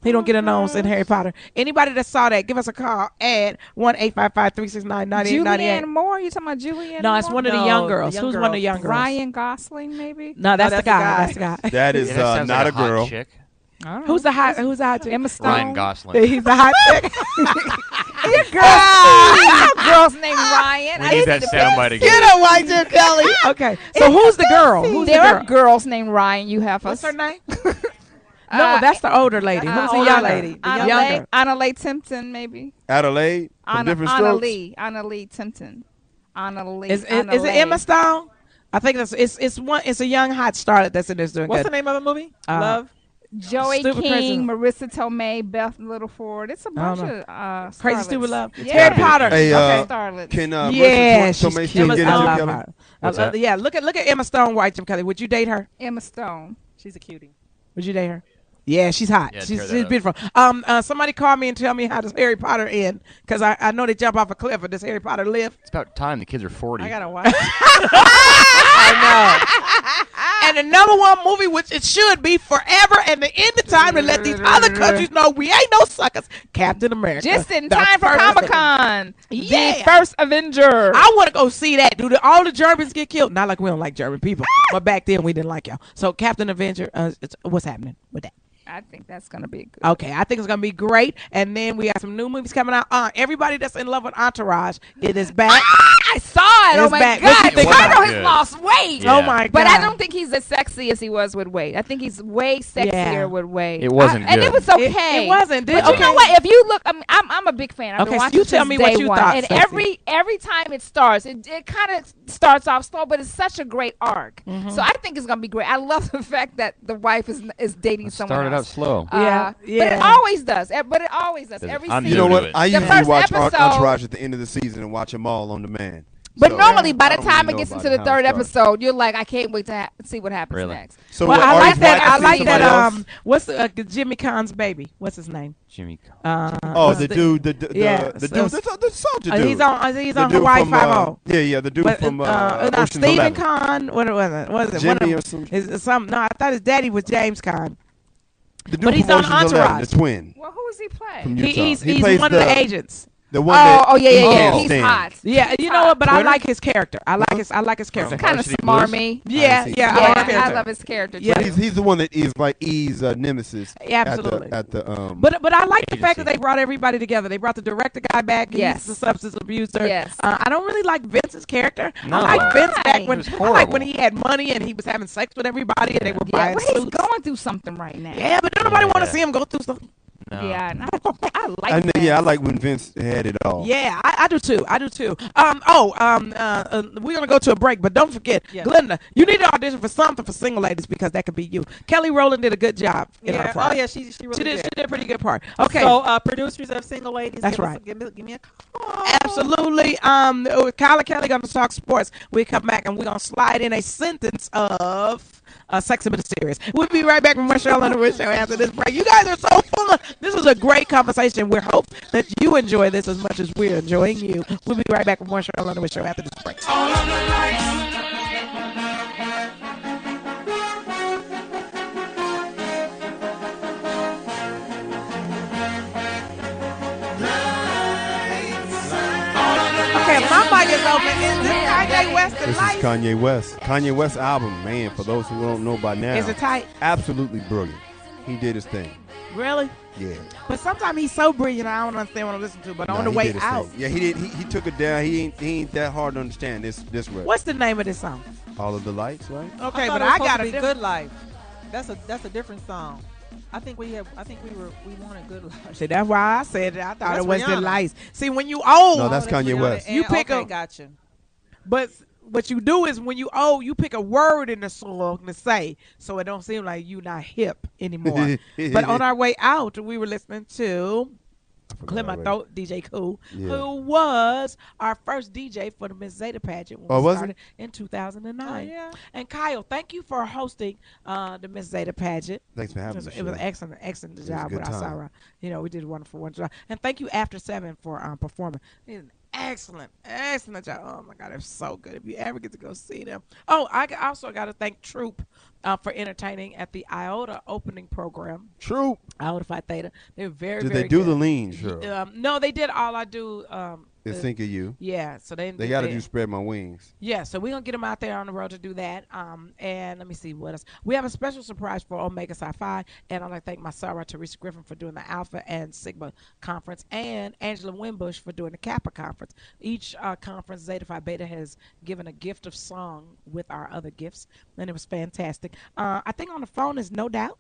He don't get a nose in Harry Potter. Anybody that saw that, give us a call at 1-855-369-9898. Julianne Moore? You talking about Julianne? No, it's Moore? one of the No, young the girls. young Who's one of the girls. young girls? Ryan Gosling, maybe. No, that's the that's the guy. guy. That's the guy. That is Yeah, that sounds not like a girl. hot chick. I don't know. Who's the hot chick? Emma Stone? Ryan Gosling. He's the hot chick. I know girls named Ryan. We need that soundbite again. Get her, White Jim Kelly. Okay, so who's the girl? Who's There the are girl? girls named Ryan. You have What's us. her name? No, that's the older lady. Who's the older young lady. lady? The The young younger. Anna Leigh Timpton, maybe. Adelaide from Different Strokes. Anna Leigh Timpton. Anna Leigh. Is it Emma Stone? I think it's a young hot starlet that's in this doing What's good. the name of the movie? Uh, Love. Joey Stupid King, Crazy. Marissa Tomei, Beth Littleford. It's a bunch know. of Crazy starlets. Stupid Love. Yeah. Harry Potter. Hey, starlets. can Yeah, Marissa she's Tomei cute. still get I into love Kelly? her. What's that? Yeah, look at Emma Stone, White Jim Kelly. Would you date her? Emma Stone. She's a cutie. Would you date her? Yeah, she's hot. Yeah, she's tear that up. beautiful. Somebody call me and tell me how does Harry Potter end? Because I know they jump off a cliff, but does Harry Potter live? It's about time. The kids are 40. I gotta watch. And the number one movie, which it should be forever, and the end of time to let these other countries know we ain't no suckers. Captain America. Just in the time for first- Comic-Con. Yeah. The first Avenger. I want to go see that. Do all the Germans get killed? Not like we don't like German people, but back then we didn't like y'all. So Captain Avenger, what's happening with that? I think that's going to be good. Okay, I think it's gonna be great. And then we got some new movies coming out. Everybody that's in love with Entourage, it is back. I saw it. It's Oh, my back. What you God. think Turtle about it? has lost weight. Yeah. Oh, my God. But I don't think he's as sexy as he was with Wade. I think he's way sexier Yeah. with Wade. It wasn't And good. it was okay. It wasn't. But you Okay. know what? If you look, I'm a big fan. I've been Okay, so watching you tell since me what day you one. thought, And Stacey. every time it starts, it kind of starts off slow, but it's such a great arc. Mm-hmm. So I think it's gonna be great. I love the fact that the wife is dating someone Started out else. slow. But it always does. But it always does. Every I'm season. You know Into what? it. I The usually first watch episode- Entourage at the end of the season and watch them all on demand. But So, normally, by I the don't time really it know gets about into the how it third started. episode, you're like, I can't wait to see what happens Really? next. So Well, what, I are like you that. I watching like somebody that. else? What's Jimmy Kahn's baby? What's his name? Jimmy. Oh, what's the dude, the yes, soldier dude. He's on The dude Hawaii from, 5-0. yeah, the dude But, from not Ocean's Stephen 11. Kahn. What was it? One Jimmy of or some- No, I thought his daddy was James Kahn. The dude But he's from on Ocean's 11, Entourage. the twin Well, who is he playing? from He, Utah. he's he he's plays one of the agents. The one that Oh, yeah. he can't He's stand. hot. Yeah, you know what? But I Twitter? like his character. I like his character. Kind of Varsity Blues? smarmy. Yeah, see. yeah. Yeah, I like his I character. love his character. Yeah. But he's the one that is like E's nemesis. Absolutely. At the But I like the fact that Agency. they brought everybody together. They brought the director guy back. Yes. He's the substance abuser. Yes. I don't really like Vince's character. No. I like Vince back Why? when It was I like horrible. when he had money and he was having sex with everybody and they were Yeah, buying well, he's suits. going through something right now. Yeah, but don't nobody want to Yeah. see him go through something. No. Yeah, and I like that. yeah, I like when Vince had it all. Yeah, I do too. I do too. We're gonna go to a break, but don't forget, Yes. Glenda, you need to audition for something for Single Ladies because that could be you. Kelly Rowland did a good job in her Yeah. part. Oh yeah, she really She did. did a pretty good part. Okay. So producers of Single Ladies. That's give us- right. Give me a call. Absolutely. Kyle and Kelly gonna talk sports. We come back and we're gonna slide in a sentence of Sex and the Serious. We'll be right back from Sheryl Underwood Show after this break. You guys are so fun. This was a great conversation. We hope that you enjoy this as much as we're enjoying you. We'll be right back from Sheryl Underwood Show after this break. Okay, my mic is open. Is this Kanye West and This is Life? Kanye West. Kanye West's album, man, for those who don't know by now, Is it tight? absolutely brilliant. He did his thing. Really? Yeah. But sometimes he's so brilliant, I don't understand what I'm listening to. But on the he way did his out, thing. Yeah, he did. He took it down. He ain't that hard to understand. This rap. what's the name of this song? All of the lights, right? Okay, I but thought it was I supposed got to a be different. Good Life. That's a different song. I think we wanted Good Life. See, that's why I said it. I thought That's it was the Rihanna. lights. See, when you old, No, that's Kanye Rihanna West. and- You pick okay, a- gotcha. but what you do is when you old, you pick a word in the song to say, so it don't seem like you not hip anymore. But on our way out, we were listening to Clear My Throat, DJ Cool, who was our first DJ for the Miss Zeta pageant when we was started in 2009. Oh, yeah. And Kyle, thank you for hosting the Miss Zeta pageant. Thanks for having me. It was an Cheryl. excellent was a job good with time. Sarah. You know, we did a wonderful job. And thank you After 7 for performing. It was an excellent job. Oh my God, they're so good. If you ever get to go see them. Oh, I also got to thank Troop for entertaining at the IOTA opening program. True. IOTA Phi Theta. They're very, Did very they do good. the lean, Cheryl? No, they did all I do. Think of you. Yeah, so they They got to do Spread My Wings. Yeah, so we're going to get them out there on the road to do that. And let me see what else. We have a special surprise for Omega Psi-Phi, and I'd like to thank my Sarah Teresa Griffin for doing the Alpha and Sigma conference, and Angela Wimbush for doing the Kappa conference. Each conference, Zeta Phi Beta has given a gift of song with our other gifts, and it was fantastic. I think on the phone is No Doubt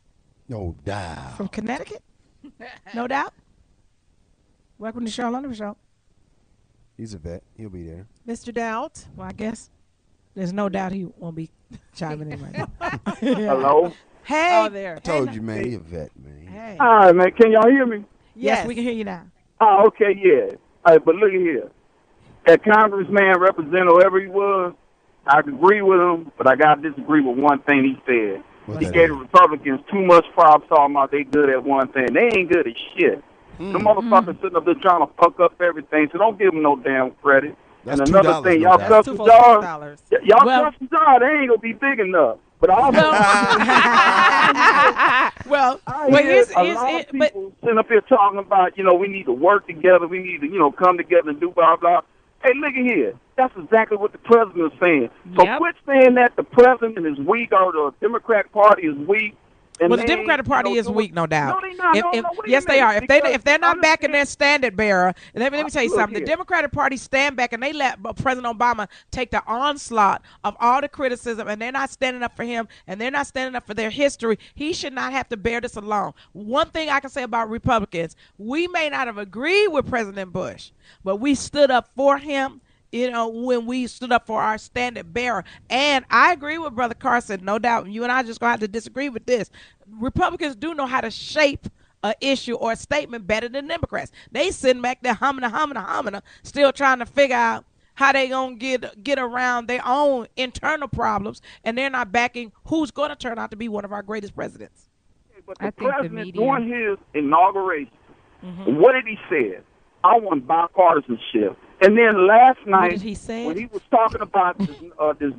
No doubt. from Connecticut. No Doubt. Welcome to Sheryl Underwood Show. He's a vet. He'll be there. Mr. Doubt. Well, I guess there's no doubt he won't be chiming in right now. Hello? Hey. Oh, there. I told you, man. He a vet, man. Hey. All right, man. Can y'all hear me? Yes, we can hear you now. Oh, okay, yeah. All right, but look at here. That congressman, representative, whoever he was, I agree with him, but I got to disagree with one thing he said. What's He that? gave the Republicans too much props talking about they good at one thing. They ain't good at shit. The motherfuckers sitting up there trying to fuck up everything, so don't give them no damn credit. That's and another $2, thing, no y'all doubt. custom jars, custom jars, they ain't gonna be big enough. But also, well, here's a lot of people sitting up here talking about, we need to work together, we need to, come together and do blah blah. Hey, look at here. That's exactly what the president is saying. So quit saying that the president is weak or the Democratic Party is weak. And well, the Democratic Party is weak, no doubt. No, they not. Yes, they are. If they're not backing their understand- standard bearer, and let me tell you Look something. here. The Democratic Party stand back and they let President Obama take the onslaught of all the criticism, and they're not standing up for him, and they're not standing up for their history. He should not have to bear this alone. One thing I can say about Republicans, we may not have agreed with President Bush, but we stood up for him. When we stood up for our standard bearer. And I agree with Brother Carson, no doubt. You and I just going to have to disagree with this. Republicans do know how to shape an issue or a statement better than Democrats. They sitting back there humming, still trying to figure out how they going to get around their own internal problems, and they're not backing who's going to turn out to be one of our greatest presidents. But I the think the president media- during his inauguration, what did he say? I want bipartisanship. And then last night, did he say? when he was talking about this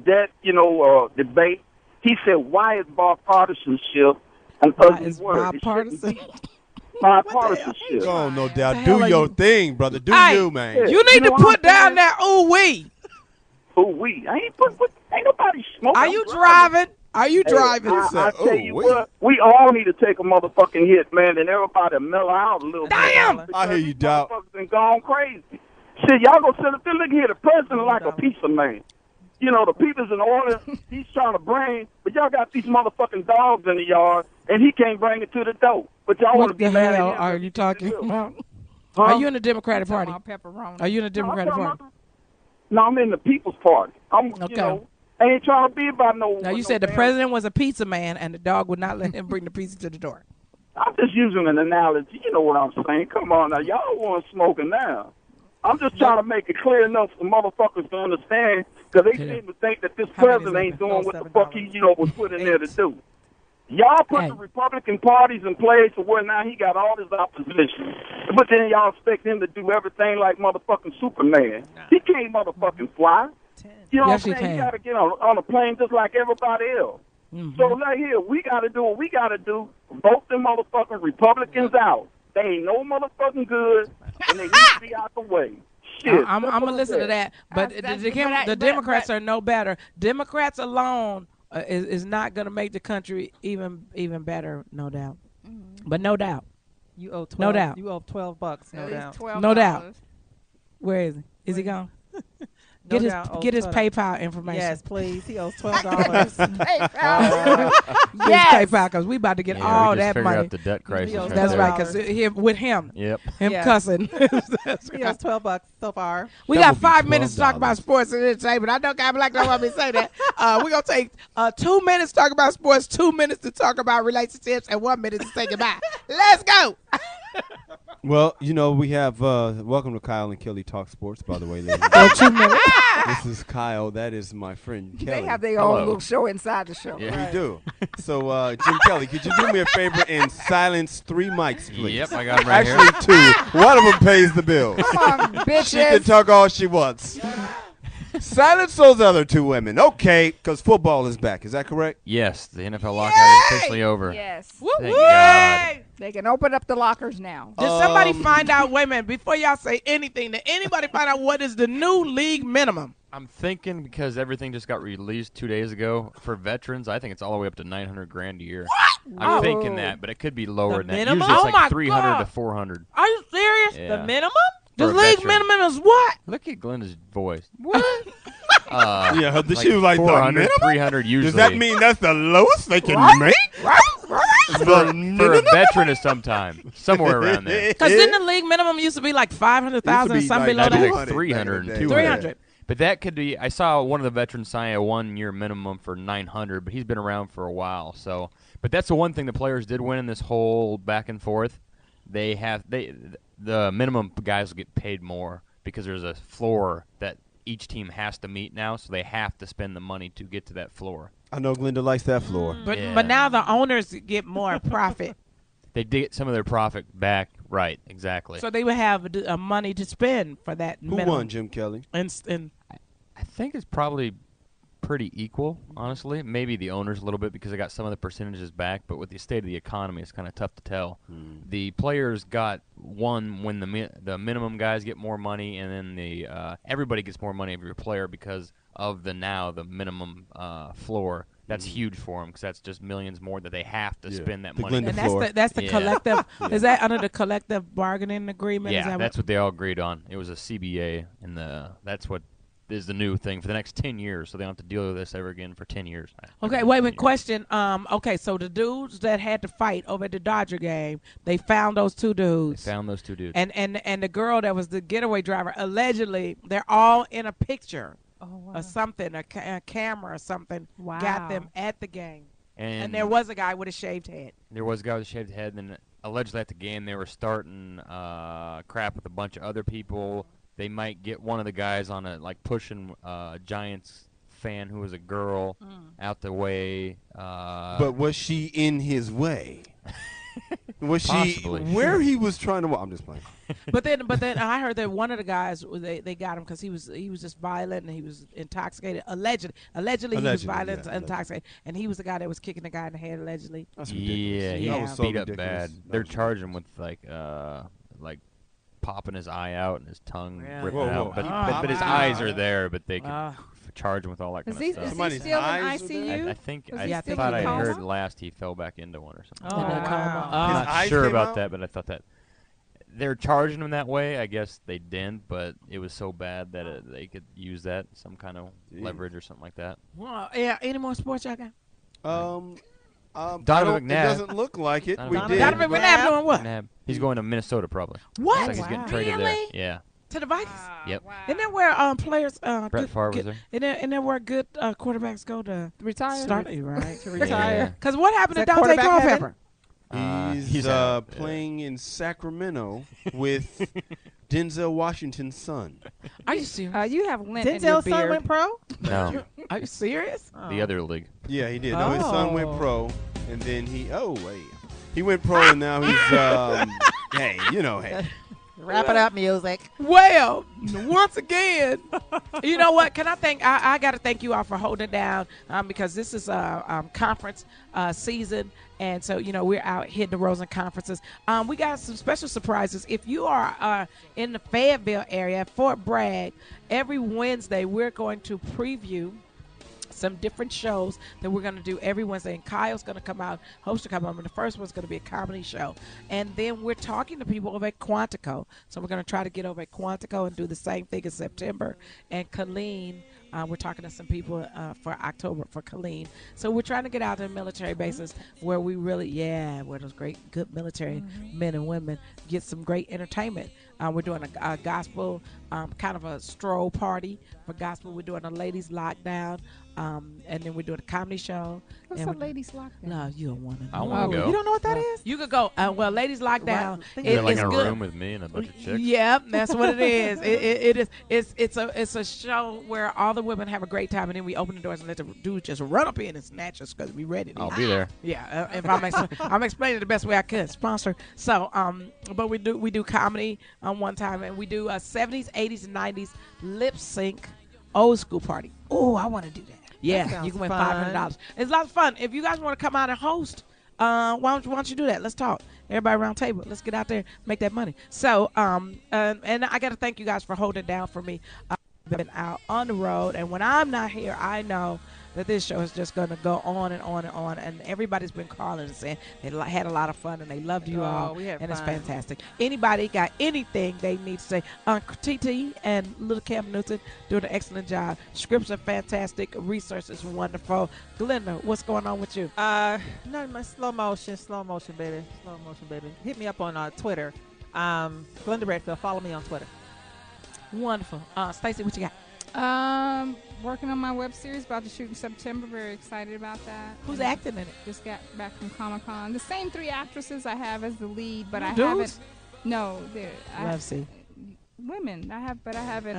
debt, debate, he said, "Why is bipartisanship an Why ugly is word? It shouldn't bipartisan? be bipartisanship." Oh, no the doubt. hell Do are your you? thing, brother. Do Hey, you, man. You need to what put I'm down saying? that ooh-wee. Who we? I ain't ain't nobody smoking. Are I'm you driving? Are you driving? I tell you "Ooh-wee." what, we all need to take a motherfucking hit, man, and everybody mellow out a little Damn! bit. I hear you, These Doc. motherfuckers been gone crazy. Shit, y'all gonna sit up there, look here, the president like a pizza man. The people's in order, he's trying to bring, but y'all got these motherfucking dogs in the yard, and he can't bring it to the door. But y'all want to What be the mad hell at him. are you talking about? Huh? Are you in the Democratic Party? Talking about pepperoni. Are you in the Democratic I'm Party? talking No, I'm in the People's Party. Okay. I ain't trying to be about no. Now, you said the president was a pizza man, and the dog would not let him bring the pizza to the door. I'm just using an analogy. You know what I'm saying? Come on now, y'all want smoking now. I'm just trying to make it clear enough for motherfuckers to understand, because they seem to think that this How many president ain't is it? doing Oh, what the fuck he, $7. was put in there to do. Y'all put Hey. the Republican parties in place to where now he got all his opposition. But then y'all expect him to do everything like motherfucking Superman. He can't motherfucking fly. You know Yes, what he I'm saying? He can. got to get on a plane just like everybody else. So right here, we got to do what we got to do. Vote them motherfucking Republicans out. They ain't no motherfucking good, and they need to be out the way. Shit. I'm going to listen to that, but the Democrats are no better. Democrats alone is not going to make the country even better, no doubt. But no doubt. You owe 12. No doubt. You owe $12. No At least doubt. $12. No doubt. Where is he? Is he gone? No Get his doubt owes get his $12. PayPal information. Yes, please. He owes $12. PayPal. His Yes. PayPal, because we about to get Yeah, all we just that figured money. out the debt crisis. That's That's there. right, because with him Yep. Yes. cussing. That's He right. owes $12 so far. We That got would be 5 minutes to talk $12. about sports and entertainment. I know Guy Black don't want me to say that. We're going to take 2 minutes to talk about sports, 2 minutes to talk about relationships, and 1 minute to say goodbye. Let's go. Well, we have welcome to Kyle and Kelly Talk Sports, by the way, ladies. So 2 minutes. This is Kyle. That is my friend Kelly. They have their Hello. own little show inside the show. Yeah. We do. So, Jim Kelly, could you do me a favor and silence 3 mics, please? Yep, I got 'em right here. Actually, 2. One of them pays the bill. Come on, She can bitches. talk all she wants. Silence those other 2 women. Okay, because football is back. Is that correct? Yes, the NFL lockout is officially over. Yes. Thank God. They can open up the lockers now. Did somebody find out, wait a minute, before y'all say anything, did anybody find out what is the new league minimum? I'm thinking because everything just got released 2 days ago for veterans. I think it's all the way up to $900,000 a year. I'm thinking that, but it could be lower than that. minimum? Usually it's Oh my like 300 God. to 400. Are you serious? Yeah. The minimum? The For a league veteran. minimum is what? Look at Glenda's voice. What? Yeah, she was like, the 400, minimum? 300 usually. Does that mean that's the lowest they can make? for a veteran of some time, somewhere around there? Because then the league minimum used to be like 500,000 or Used to be something like below That'd be that. like 300 and 200. 300. But that could be. I saw one of the veterans sign a 1-year minimum for 900, but he's been around for a while. So, but that's the one thing the players did win in this whole back and forth. The minimum guys will get paid more because there's a floor that each team has to meet now, so they have to spend the money to get to that floor. I know Glenda likes that floor. But Yeah. but now the owners get more profit. They did get some of their profit back. Right, exactly. So they would have money to spend for that Who minimum. won, Jim Kelly? And I think it's probably pretty equal, honestly. Maybe the owners a little bit because they got some of the percentages back, but with the state of the economy, it's kind of tough to tell. The players got one when the minimum guys get more money, and then the everybody gets more money of your player because of the minimum floor. That's huge for them because that's just millions more that they have to spend that The money. Glenda and floor. that's the Yeah. collective. Is that under the collective bargaining agreement? Is Yeah, that that's what they all agreed on. It was a CBA, and that's what is the new thing for the next 10 years, so they don't have to deal with this ever again for 10 years. Okay, wait a minute. Question. Okay, so the dudes that had to fight over at the Dodger game, they found those 2 dudes. They found those 2 dudes. And the girl that was the getaway driver, allegedly, they're all in a picture or something, a camera or something, Wow. got them at the game. and And there was a guy with a shaved head. There was a guy with a shaved head, and then allegedly at the game they were starting crap with a bunch of other people. They might get one of the guys on pushing Giants fan who was a girl out the way. But was she in his way? Was Possibly. she where he was trying to? I'm just playing. But then I heard that one of the guys they got him because he was just violent and he was intoxicated. Allegedly he was violent, yeah, intoxicated, and he was the guy that was kicking the guy in the head allegedly. That's ridiculous. Yeah, he Yeah. was was so beat up ridiculous. bad. That They're was charging him with popping his eye out and his tongue Yeah. ripping Whoa, out. whoa. But, Oh, but his wow. eyes are there, but they could Uh, charge him with all that kind Is of he, stuff. is he Somebody's still in eyes are ICU? I think Is I he thought still I in heard coma? last he fell back into one or something. Oh, In a wow. I'm His not eyes sure came about out? that, but I thought that they're charging him that way. I guess they didn't, but it was so bad that they could use that some kind of leverage or something like that. Well, yeah. Any more sports y'all got? Donovan It McNabb. doesn't look like it. We Donovan did. Donovan McNabb doing what? Nab. He's going to Minnesota probably. What? Looks like he's getting traded Really? there. Yeah. To the Vikings? Yep. Isn't that where players Brett good, Favre was good, there. Isn't that where good quarterbacks go to Retire? start? Right. To retire. Because what happened Is to that Dante quarterback Culpepper? He's out. playing in Sacramento with Denzel Washington's son. Are you serious? You have lint in your Denzel's son beard. went pro? No, Are you serious? the other league. Yeah, he did. No, his son went Oh. pro, and then he went pro, and now he's hey, hey. Wrap it up, music. Well, once again, you know what? Can I thank? I got to thank you all for holding it down because this is conference season, and so we're out hitting the roads and conferences. We got some special surprises. If you are in the Fayetteville area, Fort Bragg, every Wednesday we're going to preview some different shows that we're going to do every Wednesday. And Kyle's going to come out, host to come out. And the first one's going to be a comedy show. And then we're talking to people over at Quantico. So we're going to try to get over at Quantico and do the same thing in September. And Colleen, we're talking to some people for October for Colleen. So we're trying to get out to military bases where we really, where those great, good military men and women get some great entertainment. We're doing a gospel, kind of a stroll party for gospel. We're doing a ladies lockdown, and then we're doing a comedy show. What's a ladies lockdown? No, you don't want to know. I want to go. You don't know what that is? You could go. Well, ladies lockdown. You're like it's in a good. room with me and a bunch of chicks. Yeah, that's what it is. It is. It's a show where all the women have a great time, and then we open the doors and let the dudes just run up in and snatch us because we ready to. I'll be there. Yeah, if I'm explaining it the best way I could. Sponsor. So, but we do comedy one time, and we do a 70s, 80s, and 90s lip sync old school party. Oh, I want to do that. Yeah, you can win $500. It's a lot of fun. If you guys want to come out and host, why don't you do that? Let's talk. Everybody around the table. Let's get out there, make that money. So, and I got to thank you guys for holding it down for me. I've been out on the road, and when I'm not here, I know that this show is just going to go on and on and on. And everybody's been calling and saying they had a lot of fun and they loved you all. And it's fantastic. Anybody got anything they need to say? TT and Little Cam Newton doing an excellent job. Scripts are fantastic. Research is wonderful. Glenda, what's going on with you? Nothing much. Slow motion, baby. Slow motion, baby. Hit me up on Twitter. Glenda Redfield. Follow me on Twitter. Wonderful. Stacey, what you got? Working on my web series, about to shoot in September. Very excited about that. Who's acting in it? Just got back from Comic-Con. The same 3 actresses I have as the lead, but I Dudes? haven't. No, Let's see. Women. I haven't.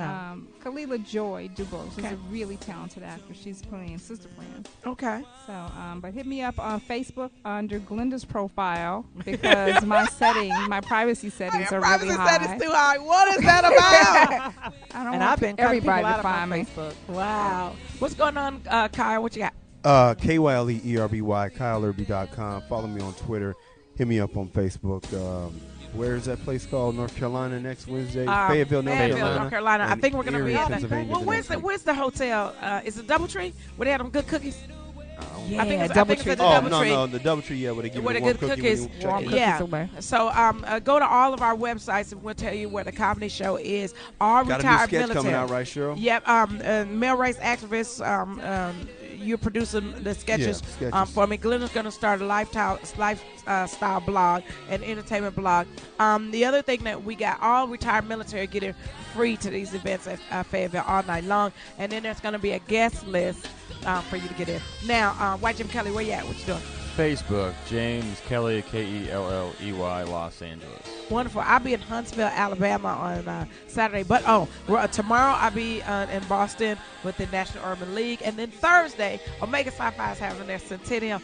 Kalila Joy Dubose is a really talented actress. She's playing Sister Plan. Okay. So, but hit me up on Facebook under Glenda's profile because my privacy settings are really high. Privacy settings too high. What is that about? I don't want everybody to find me. Facebook. Wow. What's going on, Kyle? What you got? KYLEERBY, KyleErby.com. Follow me on Twitter. Hit me up on Facebook. Where is that place called? North Carolina next Wednesday? Fayetteville, North Carolina. I think we're going to be at that. Well, where's the hotel? Is it Doubletree? Where they have them good cookies? Yeah, I think it's Doubletree. No, the Doubletree, where they give you the warm cookies. So go to all of our websites and we'll tell you where the comedy show is. All got retired a new sketch military. coming out, right, Cheryl? Yep. Male rights activists. You're producing the sketches, for me. Glenda's going to start a lifestyle blog and entertainment blog. The other thing that we got, all retired military getting free to these events at Fayetteville all night long. And then there's going to be a guest list for you to get in. Now, White Jim Kelly, where you at? What you doing? Facebook, James Kelly, Kelley, Los Angeles. Wonderful. I'll be in Huntsville, Alabama on Saturday. But, tomorrow I'll be in Boston with the National Urban League. And then Thursday, Omega Sci-Fi is having their centennial.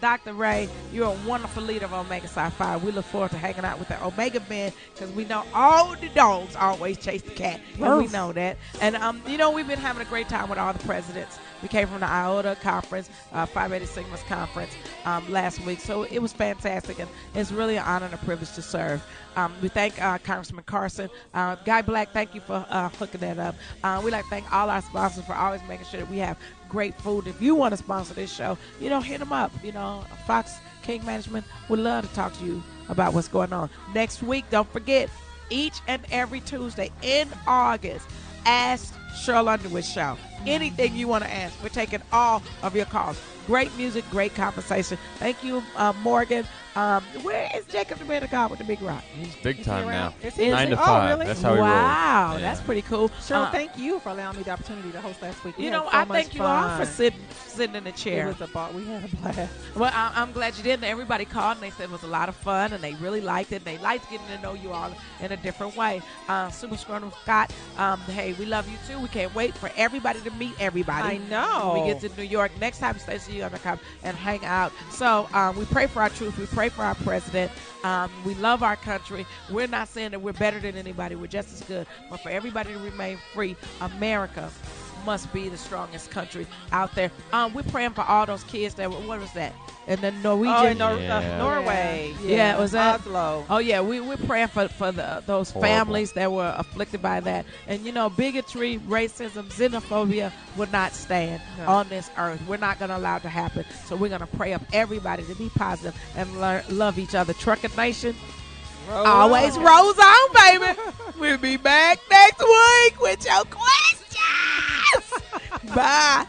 Dr. Ray, you're a wonderful leader of Omega Sci-Fi. We look forward to hanging out with the Omega men because we know all the dogs always chase the cat. And we know that. And, we've been having a great time with all the presidents. We came from the IOTA conference, Phi Beta Sigma's conference last week. So it was fantastic, and it's really an honor and a privilege to serve. We thank Congressman Carson. Guy Black, thank you for hooking that up. We'd like to thank all our sponsors for always making sure that we have great food. If you want to sponsor this show, hit them up. Fox King Management would love to talk to you about what's going on. Next week, don't forget, each and every Tuesday in August, Ask Sheryl Underwood Show. Anything you want to ask, we're taking all of your calls. Great music, great conversation. Thank you, Morgan. Where is Jacob the man of God with the big rock? He's big time now. 9 to 5. Really? That's how he rolls. Wow, that's pretty cool. Cheryl, thank you for allowing me the opportunity to host last week. I thank you all for sitting in the chair. We had a blast. Well, I'm glad you did. Everybody called and they said it was a lot of fun and they really liked it. They liked getting to know you all in a different way. Super Scrum Scott, hey, we love you too. We can't wait for everybody to meet everybody. I know. When we get to New York next time, Stacey, you're gonna come and hang out. So we pray for our troops. We pray for our president. We love our country. We're not saying that we're better than anybody. We're just as good. But for everybody to remain free, America must be the strongest country out there. We're praying for all those kids that, what was that? and the Norwegian. Norway. Yeah, was that Oslo? Oh yeah, we're praying for those families that were afflicted by that. And bigotry, racism, xenophobia will not stand on this earth. We're not going to allow it to happen. So we're going to pray up everybody to be positive and love each other. Trucker Nation, always rolls on, baby. We'll be back next week with your questions. Bye.